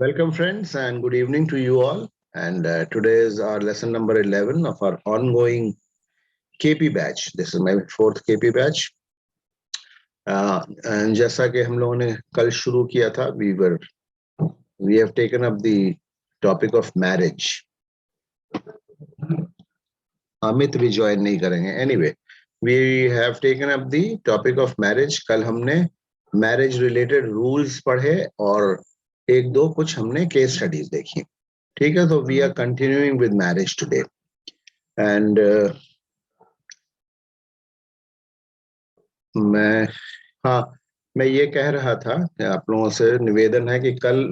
Welcome, friends, and good evening to you all. And today is our lesson number 11 of our ongoing KP batch. This is my fourth KP batch. And जैसा कि हम लोगों ने कल शुरू किया था, we have taken up the topic of marriage. Amit भी ज्वाइन नहीं करेंगे. Anyway, we have taken up the topic of marriage. कल हमने marriage related rules पढ़े और एक दो कुछ हमने case studies देखी. ठीक है, तो we are continuing with marriage today. And मैं ये कह रहा था कि आप लोगों से निवेदन है कि कल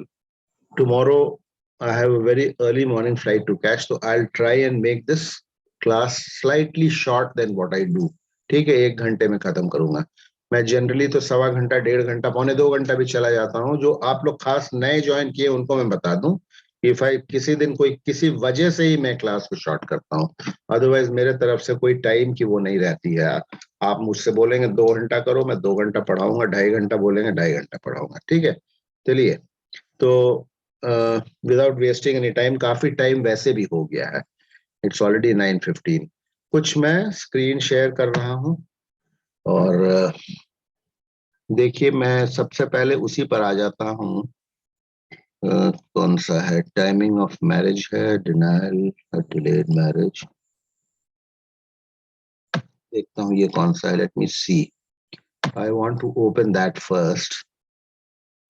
tomorrow I have a very early morning flight to catch, so I'll try and make this class slightly short than what I do. ठीक है, 1 घंटे में खत्म करूंगा. मैं जनरली तो 1.25 घंटा, 1.5 घंटा, पौने 2 घंटा भी चला जाता हूँ. जो आप लोग खास नए ज्वाइन किए उनको मैं बता दूं, इफ आई किसी दिन कोई किसी वजह से ही मैं क्लास को शॉर्ट करता हूँ, अदरवाइज मेरे तरफ से कोई टाइम की वो नहीं रहती है. आप मुझसे बोलेंगे 2 घंटा करो, मैं 2 घंटा पढ़ाऊंगा. 2.5 घंटा बोलेंगे, 2.5 घंटा पढ़ाऊंगा. ठीक है, चलिए. तो विदाउट वेस्टिंग एनी टाइम, काफी टाइम वैसे भी हो गया है. It's already 9:15. कुछ मैं स्क्रीन शेयर कर रहा हूँ और देखिए, मैं सबसे पहले उसी पर आ जाता हूँ. कौन सा है? टाइमिंग ऑफ मैरिज है, डिनायल, डिलेड मैरिज. देखता हूँ ये कौन सा है. Let me see. I want to open that first,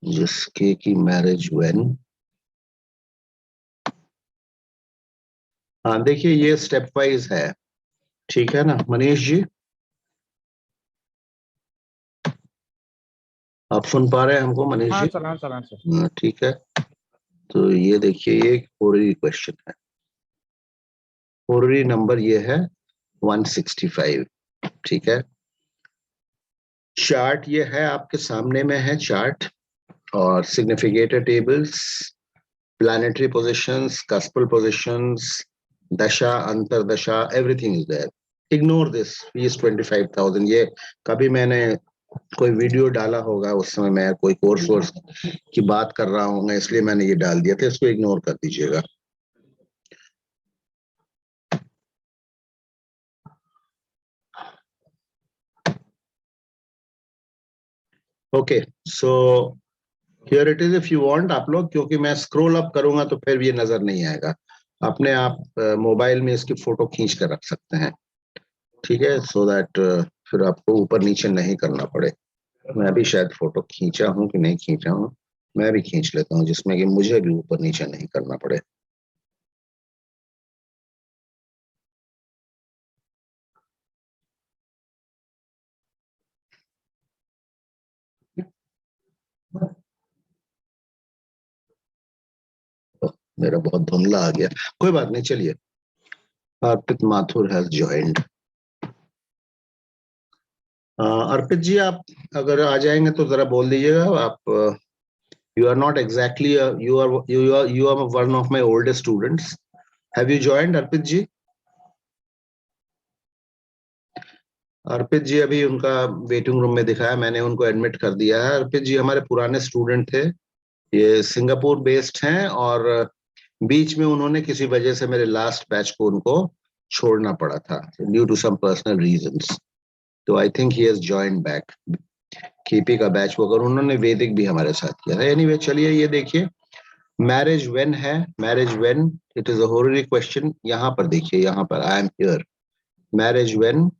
जिसके की मैरिज व्हेन. हाँ, देखिए ये स्टेप वाइज है. ठीक है ना मनीष जी? आप सुन पा रहे हैं हमको मनीष जी? सर. ठीक है, तो ये देखिए, ये एक होररी क्वेश्चन है. होररी नंबर ये है 165. ठीक है, चार्ट ये है, आपके सामने में है चार्ट, और significator tables, planetary positions, cuspal positions, dasha, antardasha, everything is there. Ignore this fees 25,000. ये कभी मैंने कोई वीडियो डाला होगा, उस समय मैं कोई कोर्स की बात कर रहा हूँ, इसलिए मैंने ये डाल दिया था. इसको इग्नोर कर दीजिएगा. Okay, so here it is. If you want, आप लोग, क्योंकि मैं स्क्रॉल अप करूंगा तो फिर ये नजर नहीं आएगा. अपने आप मोबाइल में इसकी फोटो खींच कर रख सकते हैं. ठीक है, सो दैट फिर आपको ऊपर नीचे नहीं करना पड़े. मैं भी शायद फोटो खींचा हूं कि नहीं खींचा हूं. मैं भी खींच लेता हूं, जिसमें कि मुझे भी ऊपर नीचे नहीं करना पड़े. मेरा बहुत धुंधला आ गया, कोई बात नहीं. चलिए, अर्पित माथुर हैज ज्वाइंड. अर्पित जी, आप अगर आ जाएंगे तो जरा बोल दीजिएगा. आप you are not exactly you are one of my oldest students. Have you joined, अर्पित जी? अर्पित जी अभी उनका वेटिंग रूम में दिखाया, मैंने उनको एडमिट कर दिया है. अर्पित जी हमारे पुराने स्टूडेंट थे. ये सिंगापुर बेस्ड हैं और बीच में उन्होंने किसी वजह से मेरे लास्ट बैच को उनको छोड़ना पड़ा था, due to some personal reasons. तो I think he has joined back KP का बैच वो, अगर उन्होंने वैदिक भी हमारे साथ किया था. एनीवे, चलिए ये देखिए, मैरिज व्हेन है. Marriage when, it is a horary question. यहाँ पर देखिए, यहाँ पर I am here. Marriage when,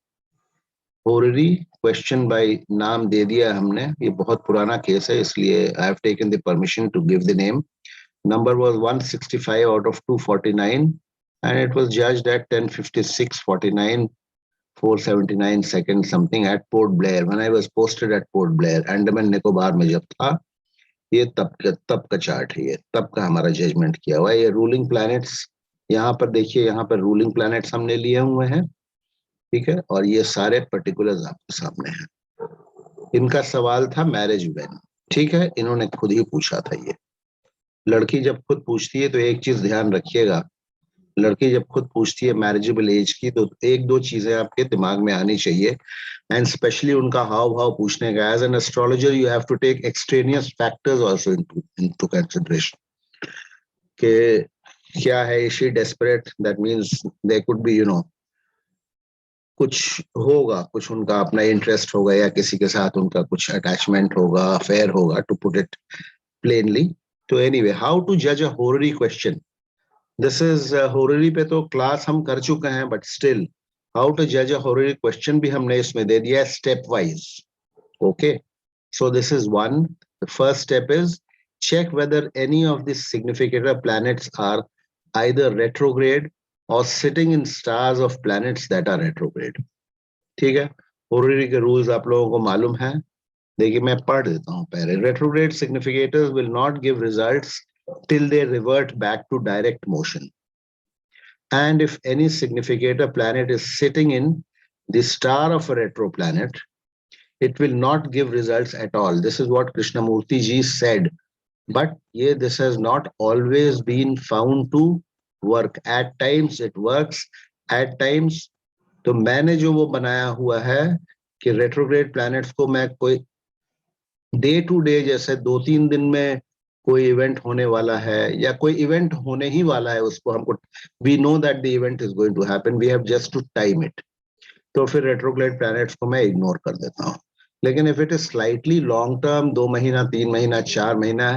horary question by नाम दे दिया हमने. ये बहुत पुराना केस है, इसलिए I have taken the permission to give the name. Number was 165 out of 249, and it was judged at 10:56:49, 479 seconds something at Port Blair. When I was posted at Port Blair, Andaman Nicobar में जब था, ये तब का chart है. ये तब का हमारा जजमेंट किया हुआ है. ये रूलिंग प्लैनेट्स यहाँ पर देखिए, यहाँ पर रूलिंग प्लैनेट्स हमने लिए हुए हैं. ठीक है, और ये सारे पर्टिकुलर्स आपके सामने हैं. इनका सवाल था मैरिज व्हेन. ठीक है, इन्होंने खुद ही पूछा था. ये लड़की जब खुद पूछती है तो एक चीज ध्यान रखिएगा, लड़की जब खुद पूछती है मैरिजेबल एज की, तो एक दो चीजें आपके दिमाग में आनी चाहिए, एंड स्पेशली उनका हाव भाव पूछने का. As an astrologer you have to take extraneous factors also into consideration. कि क्या है, is she desperate, that means they could be कुछ होगा, कुछ उनका अपना इंटरेस्ट होगा या किसी के साथ उनका कुछ अटैचमेंट होगा, अफेयर होगा, टू पुट इट प्लेनली. तो एनीवे, हाउ टू जज अ होररी क्वेश्चन. दिस इज होररी पे तो क्लास हम कर चुके हैं, बट स्टिल हाउ टू जज अ होररी क्वेश्चन भी हमने इसमें दे दिया step wise. Okay, so this is one. The first step is check whether any of these significator planets are either retrograde or sitting in stars of planets that are retrograde. ठीक है, होररी के rules आप लोगों को मालूम है. देखिए मैं पढ़ देता हूँ पहले. Retrograde significators will not give results till they revert back to direct motion. And if any significator planet is sitting in the star of a retro planet, it will not give results at all. This is what Krishnamurti ji said. But yeah, this has not always been found to work. At times it works, at times. तो मैंने जो वो बनाया हुआ है कि retrograde planets को मैं कोई डे टू डे, जैसे 2-3 दिन में कोई इवेंट होने वाला है या कोई इवेंट होने ही वाला है, उसको हमको we know that the event is going to happen, we have just to time it. तो फिर रेट्रोग्रेड प्लैनेट्स को मैं इग्नोर कर देता हूँ. लेकिन if it is slightly long term, 2 महीना, 3 महीना, 4 महीना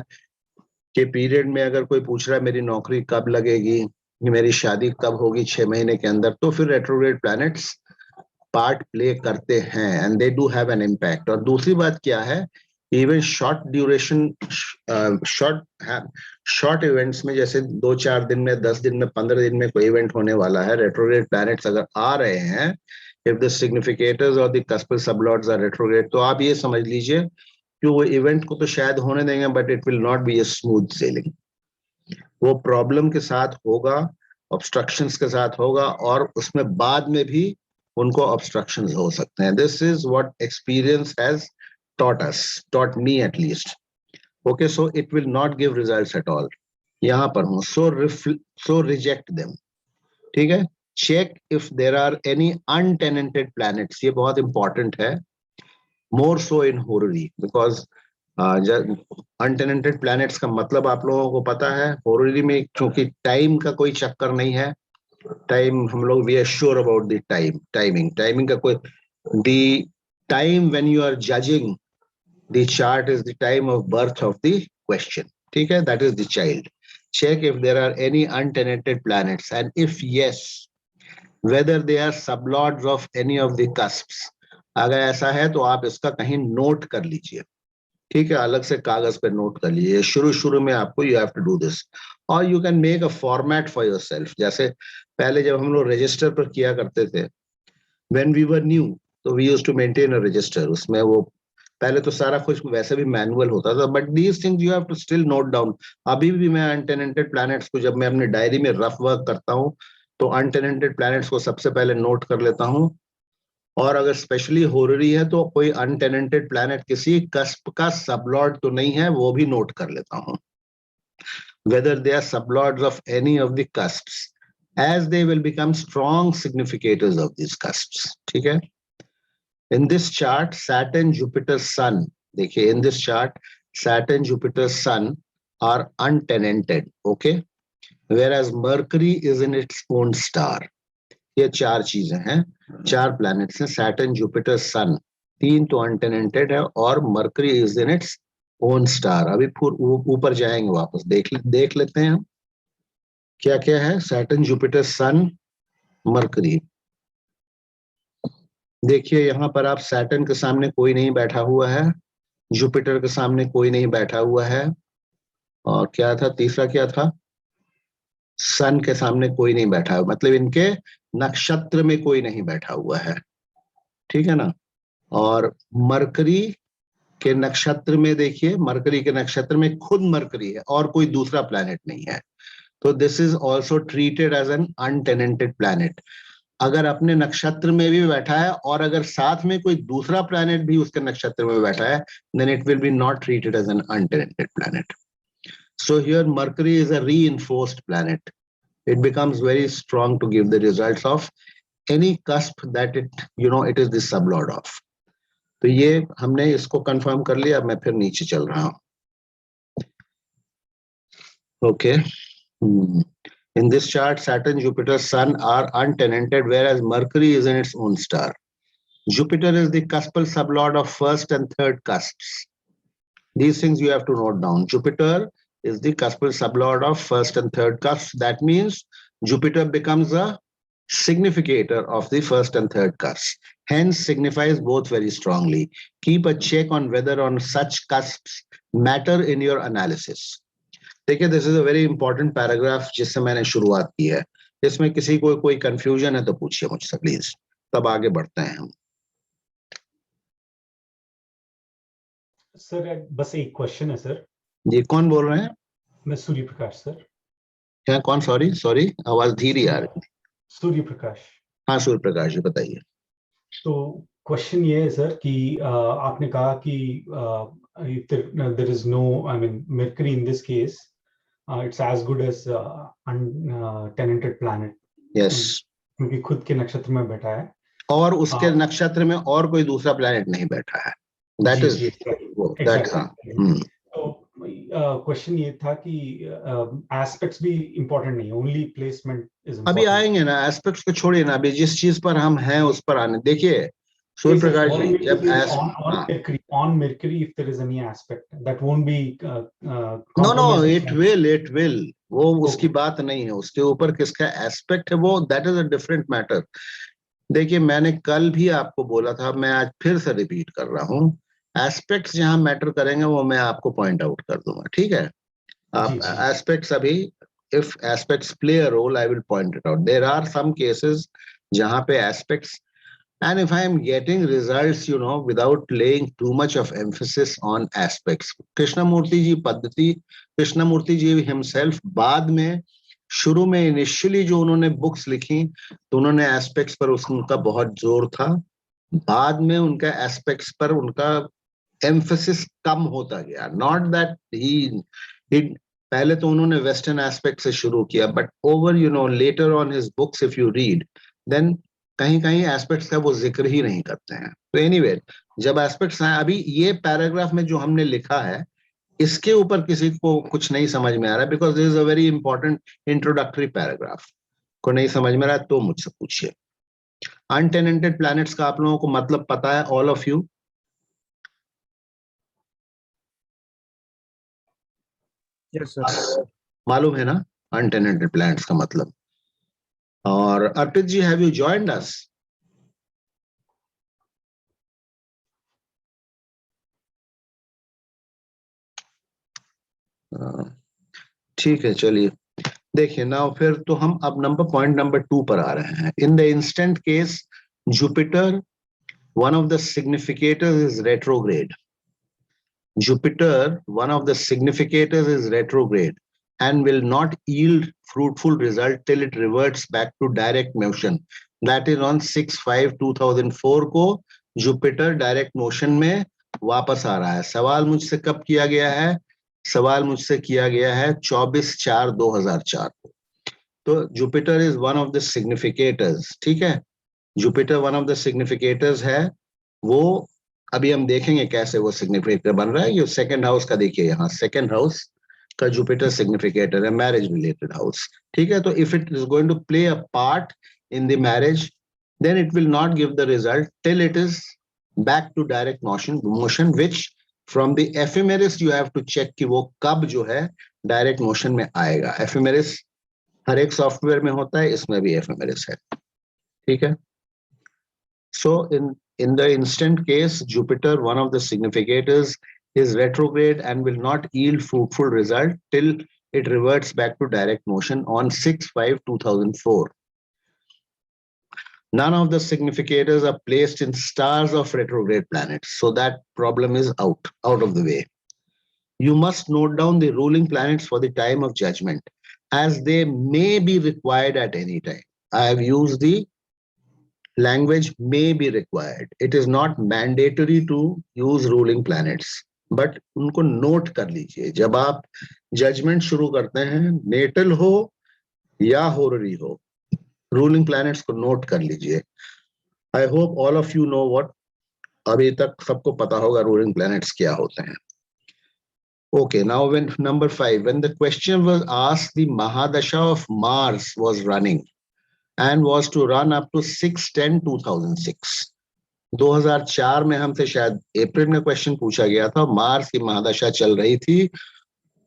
के पीरियड में अगर कोई पूछ रहा है मेरी नौकरी कब लगेगी, मेरी शादी कब होगी 6 महीने के अंदर, तो फिर रेट्रोग्रेड प्लैनेट्स पार्ट प्ले करते हैं and they do have an impact. और दूसरी बात क्या है, even short duration, short events में, जैसे 2-4 दिन में, 10 दिन में, 15 दिन में कोई इवेंट होने वाला है, रेट्रोग्रेड प्लैनेट्स अगर आ रहे हैं, इफ द सिग्निफिकेटर्स और द कस्पल सबलॉर्ड्स आर रेट्रोग्रेड, तो आप ये समझ लीजिए कि वो इवेंट को तो शायद होने देंगे, but it will not be a smooth selling. वो प्रॉब्लम के साथ होगा, ऑब्स्ट्रक्शंस के साथ होगा, और उसमें बाद में भी उनको ऑब्स्ट्रक्शंस हो सकते हैं. This is what experience has taught us, taught me at least. Okay, so it will not give results at all. यहाँ पर हूँ, so reject them. ठीक है. Check if there are any untenanted planets. ये बहुत important है, more so in horary, because untenanted planets का मतलब आप लोगों को पता है. होररी में क्योंकि टाइम का कोई चक्कर नहीं है, टाइम हम लोग we are sure about the timing का कोई, the time when you are judging the chart is the time of birth of the question. ठीक है, that is the child. Check if there are any untenanted planets and if yes, whether they are sublords of any of the cusps. अगर ऐसा है तो आप इसका कहीं note कर लीजिए. ठीक है, अलग से कागज पे नोट कर लीजिए. शुरू में आपको you have to do this, और you can make a format for yourself. जैसे पहले जब हम लोग रजिस्टर पर किया करते थे, व्हेन वी वर न्यू, तो we used to maintain a register. उसमें वो पहले तो सारा कुछ वैसे भी मैनुअल होता था, but these things you have to still note down. अभी भी मैं अनटेनेंटेड प्लैनेट्स को जब मैं अपनी डायरी में रफ वर्क करता हूँ, तो अनटेनेंटेड प्लैनेट्स को सबसे पहले नोट कर लेता हूँ. और अगर स्पेशली होररी है तो कोई अनटेनेंटेड प्लैनेट किसी कस्प का सबलॉर्ड तो नहीं है, वो भी नोट कर लेता हूं. Whether they are sublords of any of the cusps, as they will become strong significators of this cusps. ठीक है. In this chart Saturn, Jupiter, sun, देखिए in this chart Saturn, Jupiter, sun are untenanted. Okay, whereas Mercury is in its own star. ये 4 चीजें हैं, 4 planets हैं, Saturn, Jupiter, सन. 3 तो अनटेनेंटेड है और mercury is in its own star. अभी ऊपर जाएंगे, वापस देख लेते हैं हम क्या क्या है. सैटर्न, जुपिटर, सन, मरकरी. देखिए यहाँ पर आप सैटर्न के सामने कोई नहीं बैठा हुआ है, जुपिटर के सामने कोई नहीं बैठा हुआ है, और क्या था तीसरा, क्या था, सन के सामने कोई नहीं बैठा हुआ, मतलब इनके नक्षत्र में कोई नहीं बैठा हुआ है. ठीक है ना. और मरकरी के नक्षत्र में देखिए, मरकरी के नक्षत्र में खुद मरकरी है और कोई दूसरा प्लैनेट नहीं है. तो this is also treated as an untenanted planet. अगर अपने नक्षत्र में भी बैठा है और अगर साथ में कोई दूसरा प्लैनेट भी उसके नक्षत्र में बैठा है, then it will be not treated as an untenanted planet. So here Mercury is a reinforced planet. It becomes very strong to give the results of any cusp that it is the sublord of. तो ये हमने इसको confirm कर लिया. अब मैं फिर नीचे चल रहा हूं. Okay, In this chart, Saturn, Jupiter, Sun are untenanted, whereas Mercury is in its own star. Jupiter is the cuspal sublord of first and third cusps. These things you have to note down. Jupiter is the cuspal sublord of first and third cusps. That means Jupiter becomes a significator of the first and third cusps. Hence signifies both very strongly. Keep a check on whether on such cusps matter in your analysis. देखिए, this is a very important paragraph जिससे मैंने शुरुआत की है. इसमें किसी को कोई कंफ्यूजन है तो पूछिए मुझसे प्लीज, तब आगे बढ़ते हैं हम. सर बस एक क्वेश्चन है सर. जी, कौन बोल रहे हैं? मैं सूर्य प्रकाश सर. क्या कौन? सॉरी आवाज धीरे आ रही. सूर्य प्रकाश. हाँ सूर्य प्रकाश जी, बताइए. तो क्वेश्चन ये है सर कि आपने कहा कि there is no, I mean, Mercury in this case, it's as good as untenanted planet. Yes. क्योंकि खुद के नक्षत्र में बैठा है और उसके नक्षत्र में और कोई दूसरा प्लैनेट नहीं बैठा है. That is exactly. तो क्वेश्चन ये था कि एस्पेक्ट्स भी इंपॉर्टेंट नहीं है, ओनली प्लेसमेंट इज इंपॉर्टेंट. अभी आएंगे ना, एस्पेक्ट्स को छोड़िए ना, अभी जिस चीज पर हम हैं उस पर आने. देखिए सूर्य प्रकाश जी, जब on Mercury if there is any aspect that won't be no it will वो उसकी बात नहीं है. उसके ऊपर किसका एस्पेक्ट है वो, that is a different matter. देखिए मैंने कल भी आपको बोला था, मैं आज फिर से रिपीट कर रहा हूँ, एस्पेक्ट्स जहां मैटर करेंगे वो मैं आपको पॉइंट आउट कर दूंगा. ठीक है, आप एस्पेक्ट्स अभी, if aspects play a role I will point it out. There are some cases जहां पे aspects, and if I am getting results, you know, without laying too much of emphasis on aspects. Krishnamurti ji पद्धति, Krishnamurti ji himself बाद में, शुरू में initially जो उन्होंने books लिखी तो उन्होंने एस्पेक्ट्स पर उनका बहुत जोर था. बाद में उनका एस्पेक्ट्स पर उनका एम्फेसिस कम होता गया. नॉट दैट ही पहले तो उन्होंने वेस्टर्न एस्पेक्ट से शुरू किया, but over you know later on his books if you read, then कहीं कहीं एस्पेक्ट्स का वो जिक्र ही नहीं करते हैं. तो एनीवे, जब एस्पेक्ट्स हैं, अभी ये पैराग्राफ में जो हमने लिखा है इसके ऊपर किसी को कुछ नहीं समझ में आ रहा है, because this is a very important introductory paragraph. को नहीं समझ में आ रहा है तो मुझसे पूछिए. अनटेनेंटेड प्लैनेट्स का आप लोगों को मतलब पता है, all of you? Yes sir. मालूम है ना अनटेनेंटेड प्लैनेट्स का मतलब? और अर्पित जी, हैव यू जॉइंड अस? ठीक है, चलिए देखिए. नाउ फिर तो हम अब पॉइंट नंबर 2 पर आ रहे हैं. In the instant case Jupiter, one of the significators is retrograde. Jupiter, one of the significators is retrograde and will not yield fruitful result till it reverts back to direct motion. That is on 6/5/2004 को Jupiter direct motion में वापस आ रहा है. सवाल मुझसे कब किया गया है? सवाल मुझसे किया गया है 24/4/2004 को. तो Jupiter is one of the significators. ठीक है, Jupiter one of the significators है. वो अभी हम देखेंगे कैसे वो सिग्निफिकेटर बन रहा है. ये सेकंड हाउस का देखिए, यहाँ सेकंड हाउस का जुपिटर सिग्निफिकेटर है, मैरिज रिलेटेड हाउस. ठीक है, तो if it is going to play a part in the marriage, then it will not give the result till it is back to direct motion which from the ephemeris you have to check कि वो कब जो है direct motion में आएगा. एफिमेरिस हर एक software में होता है, इसमें भी एफिमेरिस है. ठीक है, so in the instant case, Jupiter, one of the significators, is retrograde and will not yield fruitful result till it reverts back to direct motion on 6/5/2004. None of the significators are placed in stars of retrograde planets, so that problem is out of the way. You must note down the ruling planets for the time of judgment, as they may be required at any time. I have used the language may be required. It is not mandatory to use ruling planets, but उनको note कर लीजिए. जब आप judgement शुरू करते हैं, natal हो या होररी हो, रूलिंग प्लैनेट्स को नोट कर लीजिए. I hope all of you know what, अभी तक सबको पता होगा रूलिंग प्लैनेट्स क्या होते हैं. Okay, now when number 5, when the question was asked, the Mahadasha of Mars was running and was to run up to 6/10/2006. 2004 में हमसे शायद अप्रैल में क्वेश्चन पूछा गया था, मार्स की महादशा चल रही थी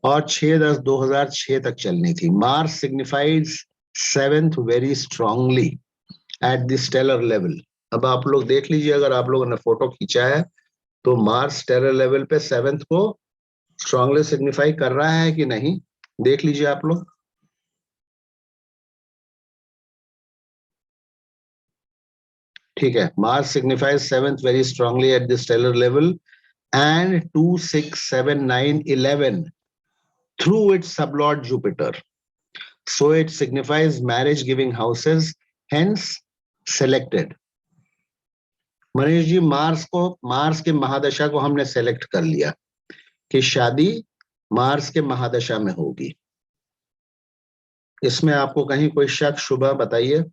और 6/10/2006 तक चलनी थी. Mars signifies 7th very strongly at the stellar level. अब आप लोग देख लीजिए, अगर आप लोगों ने फोटो खींचा है तो मार्स स्टेलर लेवल पे 7th को स्ट्रांगली सिग्निफाई कर रहा है कि नहीं, देख लीजिए आप लोग. ठीक है, Mars signifies 7th very strongly at the stellar level and 2, 6, 7, 9, 11 through its sublord Jupiter. So it signifies marriage giving houses, hence selected. Manish ji, Mars के महादशा को हमने सेलेक्ट कर लिया कि शादी मार्स के महादशा में होगी. इसमें आपको कहीं कोई शक शुबा बताइए.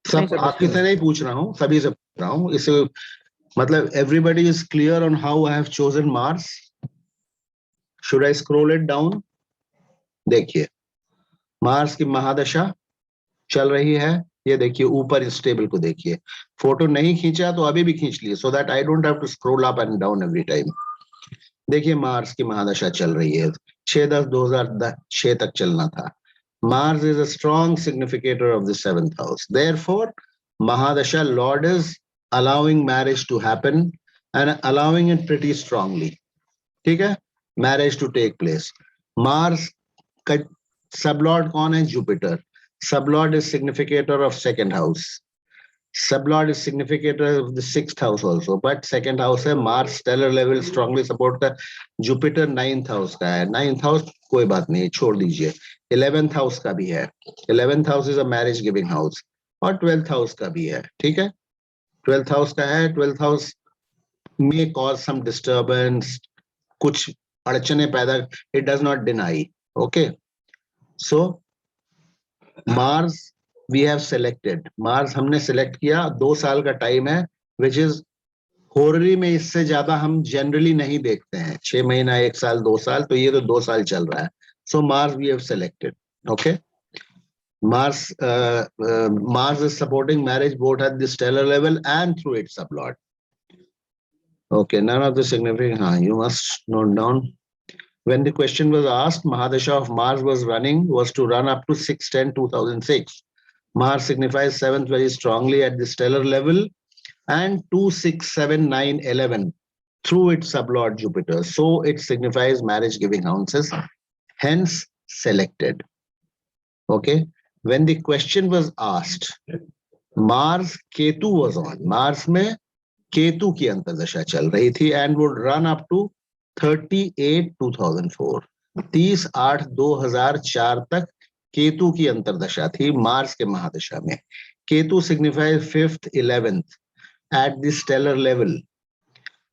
सब आपकी से नहीं पूछ रहा हूं, सभी से पूछ रहा हूं. इसे मतलब everybody is clear on how I have chosen Mars. Should I scroll it down? देखिए, मार्स की महादशा चल रही है. ये देखिए ऊपर इस टेबल को देखिए. फोटो नहीं खींचा तो अभी भी खींच लिए, so that I don't have to scroll up and down every time. देखिए मार्स की महादशा चल रही है. 6/10/2006 तक चलना था. Mars is a strong significator of the 7th house. Therefore, Mahadasha Lord is allowing marriage to happen and allowing it pretty strongly. ठीक है, marriage to take place. Mars का sublord कौन है? Jupiter. Sublord is significator of 2nd house. Sublord is significator of the 6th house also, but 2nd house है. Mars stellar level strongly support का. Jupiter 9th house का है. 9th house कोई बात नहीं, छोड़ दीजिए. 11th house का भी है. 11th house is a marriage giving house और 12th house का भी है. ठीक है, 12th house का है. 12th house may cause some disturbance, कुछ अड़चने पैदा, it does not deny. Okay, so Mars we have selected. Mars हमने select किया. 2 साल का टाइम है, which is होररी में इससे ज्यादा हम जनरली नहीं देखते हैं. 6 महीना, 1 साल, 2 साल, तो ये तो 2 साल चल रहा है. So Mars we have selected. Okay, Mars is supporting marriage both at the stellar level and through its sublord. Okay, none of the significant. You must note down. When the question was asked, Mahadasha of Mars was to run up to 6/10/2006. Mars signifies 7th very strongly at the stellar level and 2, 6, 7, 9, 11 through its sublord Jupiter. So it signifies marriage giving houses, hence selected. Okay, when the question was asked, Mars Ketu was on. Mars में केतु की अंतर्दशा चल रही थी and would run up to 30/8/2004. 30/8/2004 तक केतु की अंतर्दशा थी Mars के महादशा में. Ketu signifies 5th, 11th at the stellar level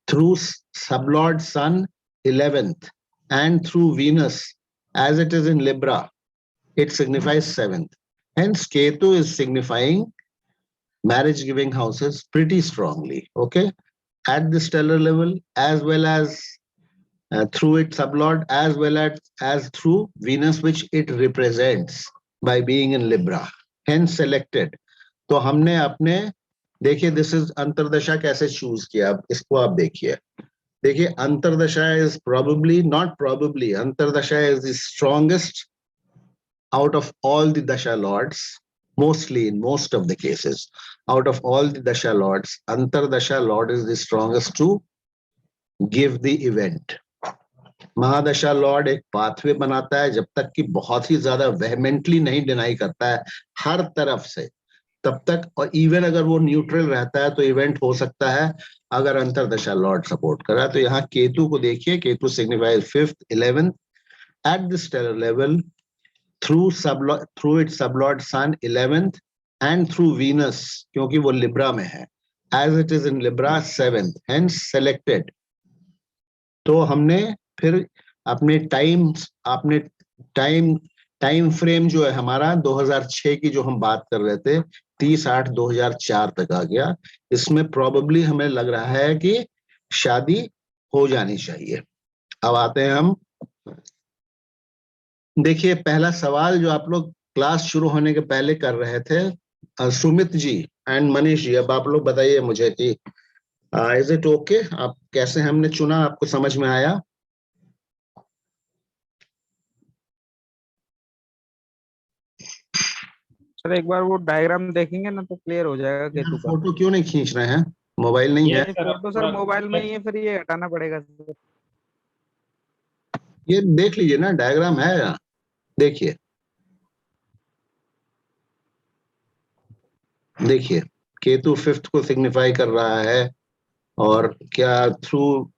through sublord Sun 11th and through Venus as it is in Libra. It signifies 7th. Hence, Ketu is signifying marriage giving houses pretty strongly. Okay, at the stellar level as well as through its sublord as well as through Venus, which it represents by being in Libra. Hence selected. तो हमने अपने देखिए, this is अंतर्दशा कैसे choose किया. इसको आप देखिए. देखिए, antardasha is probably, not probably, antardasha is the strongest out of all the dasha lords. Mostly, in most of the cases, out of all the dasha lords, antardasha lord is the strongest to give the event. महादशा lord एक pathway बनाता है, जब तक कि बहुत ही ज्यादा vehemently नहीं डिनाई करता है हर तरफ से, तब तक. और इवन अगर वो न्यूट्रल रहता है तो इवेंट हो सकता है अगर अंतरदशा लॉर्ड सपोर्ट कर रहा है. तो यहाँ केतु को देखिए. Ketu signifies 5th, 11th at the stellar level through its sublord Sun 11th and through Venus, क्योंकि वो लिब्रा में है, as it is in Libra 7th, hence selected. तो हमने फिर अपने टाइम फ्रेम जो है हमारा 2006 की जो हम बात कर रहे थे, 30/8/2004 तक आ गया. इसमें प्रोबेबली हमें लग रहा है कि शादी हो जानी चाहिए। अब आते हैं हम, देखिए पहला सवाल जो आप लोग क्लास शुरू होने के पहले कर रहे थे, सुमित जी एंड मनीष जी, अब आप लोग बताइए मुझे कि इज इट ओके, आप कैसे हमने चुना, आपको समझ में आया? सर एक बार वो डायग्राम देखेंगे ना तो क्लियर हो जाएगा केतु का। फोटो क्यों नहीं खींच रहे हैं, मोबाइल नहीं है? नहीं, फोटो सर मोबाइल में ही है, फिर ये हटाना पड़ेगा सर। ये देख लीजिए ना, डायग्राम है यहाँ, देखिए देखिए, केतु फिफ्थ को सिग्निफाई कर रहा है, और क्या थ्रू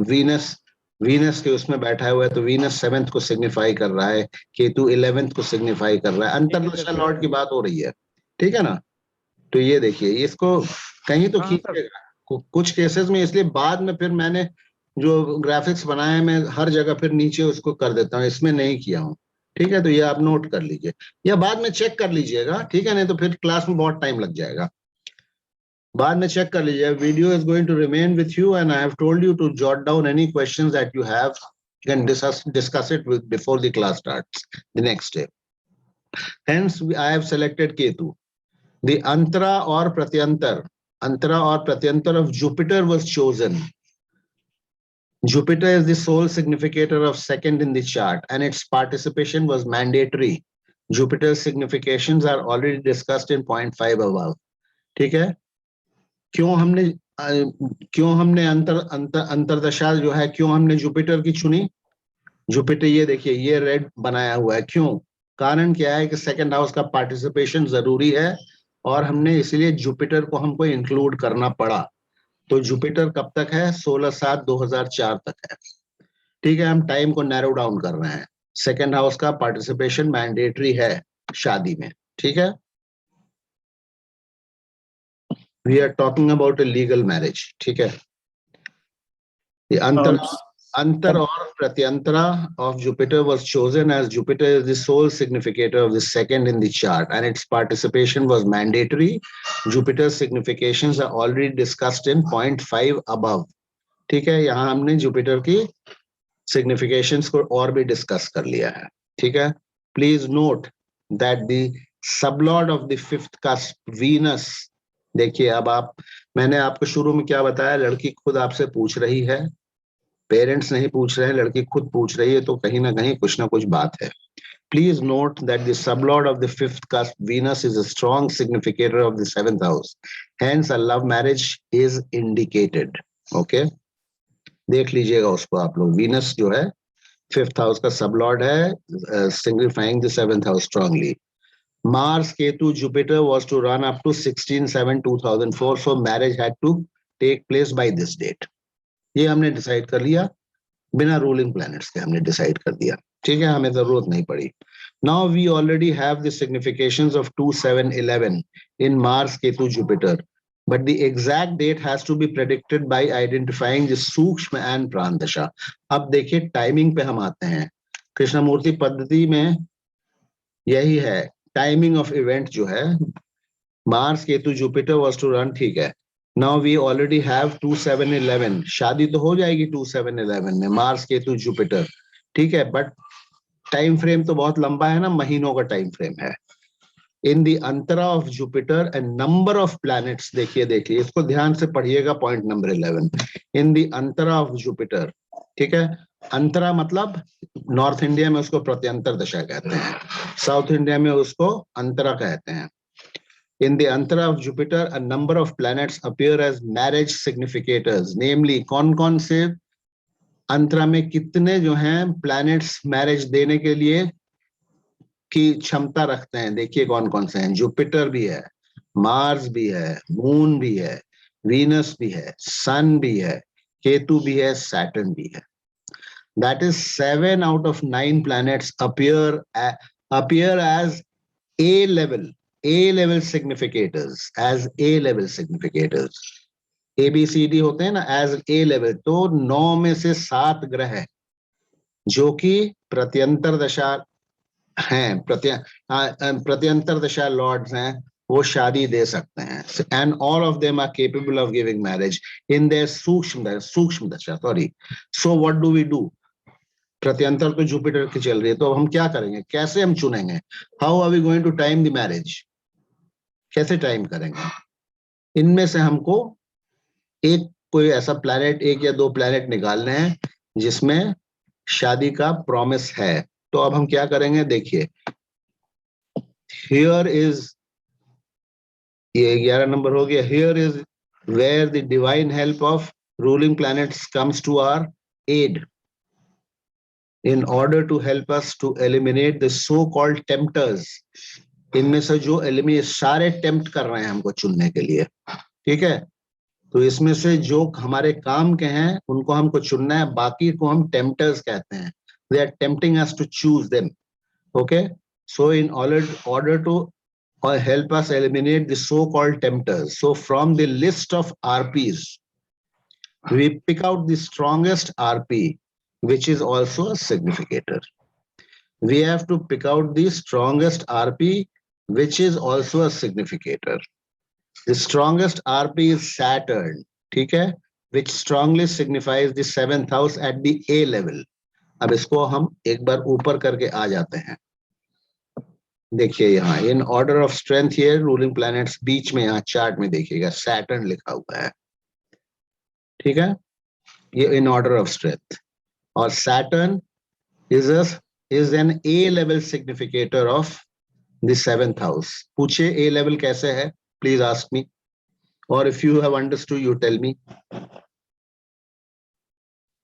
वीनस, वीनस के उसमें बैठा हुआ है तो वीनस सेवेंथ को सिग्निफाई कर रहा है, केतु 11th को सिग्निफाई कर रहा है, अंतर्दशा लॉर्ड की बात हो रही है, ठीक है ना? तो ये देखिए, इसको कहीं तो हाँ सर। खींचेगा कुछ केसेस में, इसलिए बाद में फिर मैंने जो ग्राफिक्स बनाए मैं हर जगह फिर नीचे उसको कर देता हूँ, इसमें नहीं किया हूँ, ठीक है? तो ये आप नोट कर लीजिए, या बाद में चेक कर लीजिएगा, ठीक है? नहीं तो फिर क्लास में बहुत टाइम लग जाएगा, बाद में चेक कर लीजिए। Video is going to remain with you and I have told you to jot down any questions that you have, you can discuss it before the class starts the next day. Hence I have selected Ketu. The antara or pratyantar of Jupiter was chosen. Jupiter is the sole significator of second in the chart and its participation was mandatory. Jupiter's significations are already discussed in point 5 above. ठीक है? क्यों हमने अंतरदशा जो है, क्यों हमने Jupiter की चुनी? जुपिटर, ये देखिए, ये रेड बनाया हुआ है, क्यों? कारण क्या है कि सेकंड हाउस का पार्टिसिपेशन जरूरी है, और हमने इसलिए जुपिटर को हमको इंक्लूड करना पड़ा। तो जुपिटर कब तक है? 16/7/2004 तक है, ठीक है? हम टाइम को नैरो डाउन कर रहे हैं, सेकंड हाउस का पार्टिसिपेशन मैंडेटरी है शादी में, ठीक है? We are talking about a legal marriage, ठीक है? Antar or Pratyantara of Jupiter was chosen as Jupiter is the sole significator of the second in the chart and its participation was mandatory. Jupiter's significations are already discussed in point 5 above. ठीक है? यहाँ हमने Jupiter की significations को और भी discuss कर लिया है, ठीक है? Please note that the sublord of the fifth cusp Venus, देखिए अब आप, मैंने आपको शुरू में क्या बताया, लड़की खुद आपसे पूछ रही है, पेरेंट्स नहीं पूछ रहे हैं, लड़की खुद पूछ रही है, तो कहीं ना कहीं कुछ ना कुछ बात है। Please note that the sublord of the fifth cusp Venus is a strong significator of the seventh house. Hence, a love marriage is indicated. Okay? देख लीजिएगा उसको आप लोग, वीनस जो है फिफ्थ हाउस का sublord है, signifying the seventh house strongly. Mars, Ketu, Jupiter was to run up to 16/7/2004, so marriage had to take place by this date. ये हमने डिसाइड कर लिया, बिना रूलिंग प्लैनेट्स के हमने डिसाइड कर दिया, ठीक है? हमें जरूरत नहीं पड़ी। Now we already have the significations of 2/7/11 in Mars, Ketu, Jupiter, but the exact date has to be predicted by identifying the sukshma and pranadasha. अब देखिए टाइमिंग पे हम आते हैं, कृष्णमूर्ति पद्धति में यही है, टाइमिंग ऑफ इवेंट जो है, Mars, Ketu, Jupiter was to run, ठीक है? Now we already have 2/7/11, शादी तो हो जाएगी 2/7/11 में, मार्स, केतु, जुपिटर, ठीक है? बट टाइम फ्रेम तो बहुत लंबा है ना, महीनों का टाइम फ्रेम है। In the Antara of Jupiter and number of planets, देखिए इसको ध्यान से पढ़िएगा, point number 11, in the Antara of Jupiter, ठीक है? अंतरा मतलब नॉर्थ इंडिया में उसको प्रत्यंतर दशा कहते हैं, साउथ इंडिया में उसको अंतरा कहते हैं। In the antara of Jupiter, a number of planets appear as marriage significators. Namely, कौन-कौन से अंतरा में कितने जो हैं planets marriage देने के लिए की क्षमता रखते हैं? देखिए कौन-कौन से हैं। जुपिटर भी है, मार्स भी है, मून भी है, वीनस भी है, सन भी है, केतु भी है, सैटर्न भी है। That is 7 out of 9 planets appear as A-level significators, as A-level significators. ABCD होते हैं ना, as A-level, तो 9 में से 7 ग्रह है जो कि प्रत्यंतर दशा हैं, प्रत्यंतर दशा लॉर्ड्स हैं, वो शादी दे सकते हैं, and all of them are capable of giving marriage in their सूक्ष्म दशा, sorry. So what do we do? प्रत्यंतर तो जुपिटर की चल रही है, तो हम क्या करेंगे, कैसे हम चुनेंगे? How are we going to time the marriage? कैसे टाइम करेंगे? इनमें से हमको एक कोई ऐसा प्लैनेट, एक या दो प्लैनेट निकालने हैं जिसमें शादी का प्रॉमिस है। तो अब हम क्या करेंगे, देखिए, हियर इज, ये 11 नंबर हो गया। Here is where the divine help of ruling planets comes to our aid in order to help us to eliminate the so called tempters। इनमें से जो एलिमिनेट, सारे टेम्प्ट कर रहे हैं हमको चुनने के लिए, ठीक है? तो इसमें से जो हमारे काम के हैं उनको हमको चुनना है, बाकी को हम टेम्प्टर्स कहते हैं। They are tempting us to choose them, okay? So in order to help us eliminate the so called tempters, so from the list of RPs we pick out the strongest RP, which is also a significator. We have to pick out the strongest RP, which is also a significator. The strongest RP is Saturn, ठीक है? Which strongly signifies the 7th house at the A level. अब इसको हम एक बार ऊपर करके आ जाते हैं। देखिए यहाँ इन ऑर्डर ऑफ स्ट्रेंथ, ये रूलिंग प्लैनेट्स बीच में यहाँ चार्ट में देखिएगा सैटर्न लिखा हुआ है, ठीक है? ये इन ऑर्डर ऑफ स्ट्रेंथ, और Saturn is an A level significator of the 7th house. पूछे A level कैसे है? Please ask me, or if you have understood, you tell me.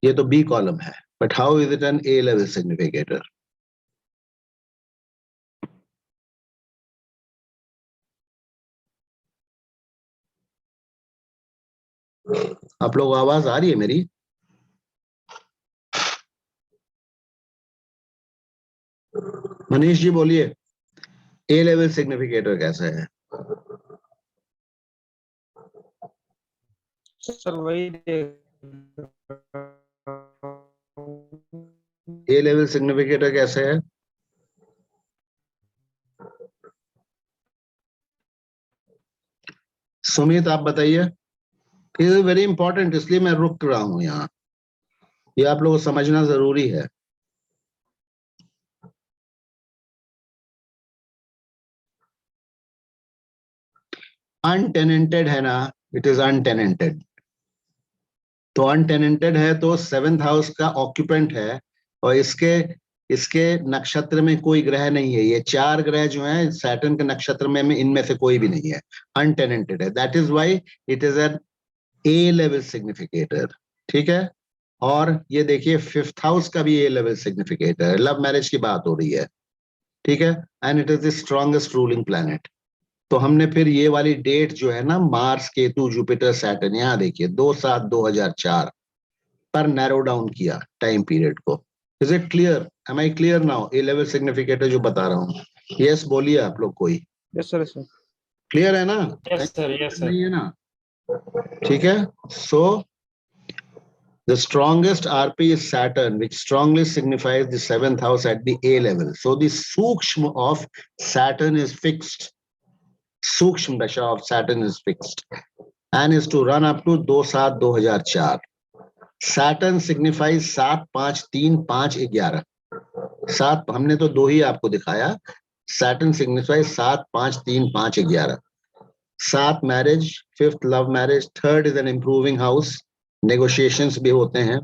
ये तो B column है, but how is it an A level significator? आप लोग आवाज आ रही है मेरी? मनीष जी बोलिए, A level significator कैसे है? सर वही A level significator कैसे है? सुमित आप बताइए। इट इज वेरी इंपॉर्टेंट, इसलिए मैं रुक रहा हूं यहाँ, ये आप लोगों को समझना जरूरी है। अनटेनेंटेड है ना, इट इज अनटेनेंटेड। तो अनटेनेंटेड है तो 7th हाउस का ऑक्यूपेंट है, और इसके इसके नक्षत्र में कोई ग्रह नहीं है। ये 4 ग्रह जो हैं सैटर्न के नक्षत्र में इनमें से कोई भी नहीं है, अनटेनेंटेड है। That is why it is an A level significator, ठीक है? और ये देखिए 5th हाउस का भी ए लेवल सिग्निफिकेटर है, लव मैरिज की बात हो रही है, ठीक है? And it is the strongest ruling planet. तो हमने फिर ये वाली डेट जो है ना, मार्स, केतु, जुपिटर, सैटर्न, यहाँ देखिए 2/7/2004 पर नैरो डाउन किया टाइम पीरियड को। Is it clear? Am I clear now? A level significator जो बता रहा हूँ, यस बोलिए आप लोग कोई। यस सर सर क्लियर है ना? यस सर नहीं है ना? ठीक है। सो the strongest RP is Saturn, which strongly signifies the 7th house at the A level. So the Sukshma of Saturn is fixed. Sukshma Dasha of Saturn is fixed and is to run up to 2/7/2004. Saturn signifies 7, 5, 3, 5, 11. 7 हमने तो 2 ही आपको दिखाया। Saturn signifies 7, 5, 3, 5, 11. 7 marriage, 5th love marriage, 3rd is an improving house. Negotiations भी होते हैं।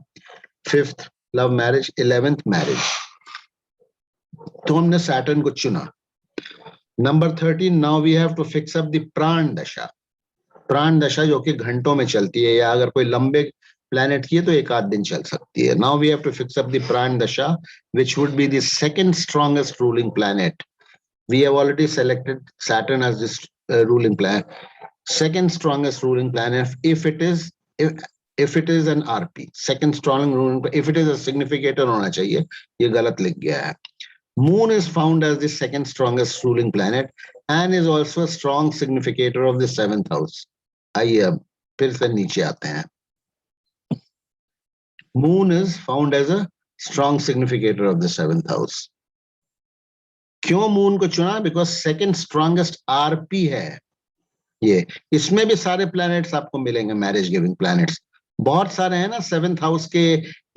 5th love marriage, 11th marriage. तो हमने Saturn को चुना। Number 13, now we have to fix up the prana dasha. प्राण दशा जो कि घंटों में चलती है, या अगर कोई लंबे प्लैनेट की है तो एक आध दिन चल सकती है। Now we have to fix up the prana dasha, which would be the second strongest ruling planet. We have already selected Saturn as this ruling planet, second strongest ruling planet if it is an RP, second strong ruling, if it is a significator होना चाहिए, ये गलत लिख गया है। Moon is found as the second strongest ruling planet and is also a strong significator of the 7th house. आइए अब फिर से नीचे आते हैं। Moon is found as a strong significator of the 7th house. क्यों मून को चुना? बिकॉज सेकंड स्ट्रॉन्गेस्ट आरपी है ये। इसमें भी सारे प्लैनेट्स आपको मिलेंगे, मैरिज गिविंग प्लैनेट्स बहुत सारे हैं ना। 7th हाउस के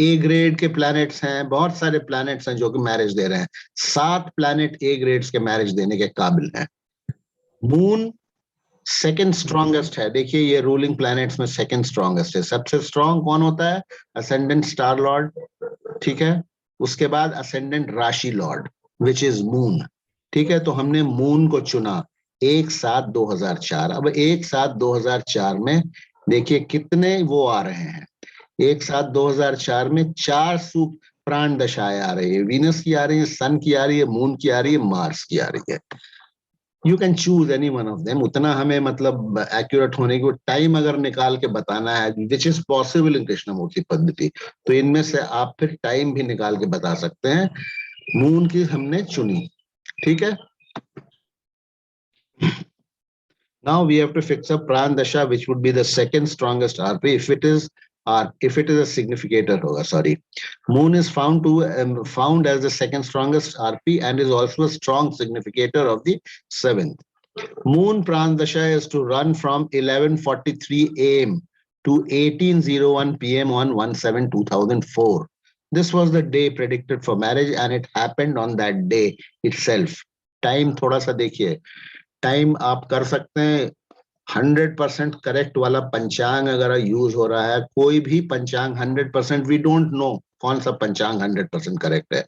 ए ग्रेड के प्लैनेट्स हैं, बहुत सारे प्लैनेट्स हैं जो कि मैरिज दे रहे हैं। 7 प्लैनेट ए ग्रेड्स के मैरिज देने के काबिल हैं। मून सेकंड स्ट्रॉन्गेस्ट है। देखिए ये रूलिंग प्लैनेट्स में सेकंड स्ट्रॉन्गेस्ट है। सबसे स्ट्रॉन्ग कौन होता है? असेंडेंट स्टार लॉर्ड, ठीक है। उसके बाद असेंडेंट राशि लॉर्ड विच इज मून, ठीक है। तो हमने मून को चुना 1/7/2004। अब 1/7/2004 में देखिए कितने वो आ रहे हैं। 1/7/2004 में 4 प्राण दशाएं आ रही है। वीनस की आ रही है, सन की आ रही है, मून की आ रही है, मार्स की आ रही है। You can choose any one of them. उतना हमें मतलब एक्यूरेट होने की टाइम अगर निकाल के बताना है, which is possible in Krishnamurti Paddhati, तो इनमें से आप फिर टाइम भी निकाल के बता सकते हैं। मून की हमने चुनी, ठीक है। Now we have to fix up Pran Dasha, which would be the second strongest RP if it is a significator hoga, sorry. Moon is found as the second strongest RP and is also a strong significator of the 7th. Moon Pran Dasha is to run from 11:43 AM to 18:01 PM on 1/7/2004. This was the day predicted for marriage and it happened on that day itself. Time थोड़ा सा देखिए, time आप कर सकते हैं 100% correct वाला पंचांग अगर यूज हो रहा है, कोई भी पंचांग 100%, वी डोंट नो कौन सा पंचांग 100% करेक्ट है।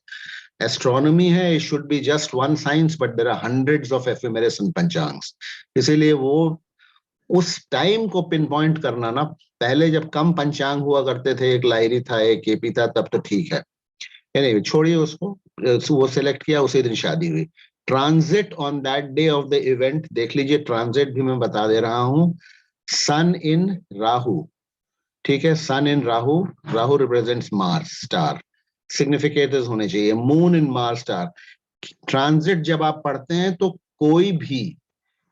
एस्ट्रोनॉमी है, it should be just one science, but there are hundreds of ephemeris and panchangs. इसीलिए वो उस टाइम को पिन पॉइंट करना ना, पहले जब कम पंचांग हुआ करते थे, एक लाहिरी था, एक केपी था, तब तो ठीक है। anyway, छोड़िए उसको, वो सिलेक्ट किया, उसी दिन शादी हुई। Transit on that day of the event, देख लीजिए ट्रांजिट भी मैं बता दे रहा हूं। सन इन राहु, ठीक है, sun in Rahu, Rahu represents Mars star, significators होने चाहिए। Moon in Mars star. Transit जब आप पढ़ते हैं तो कोई भी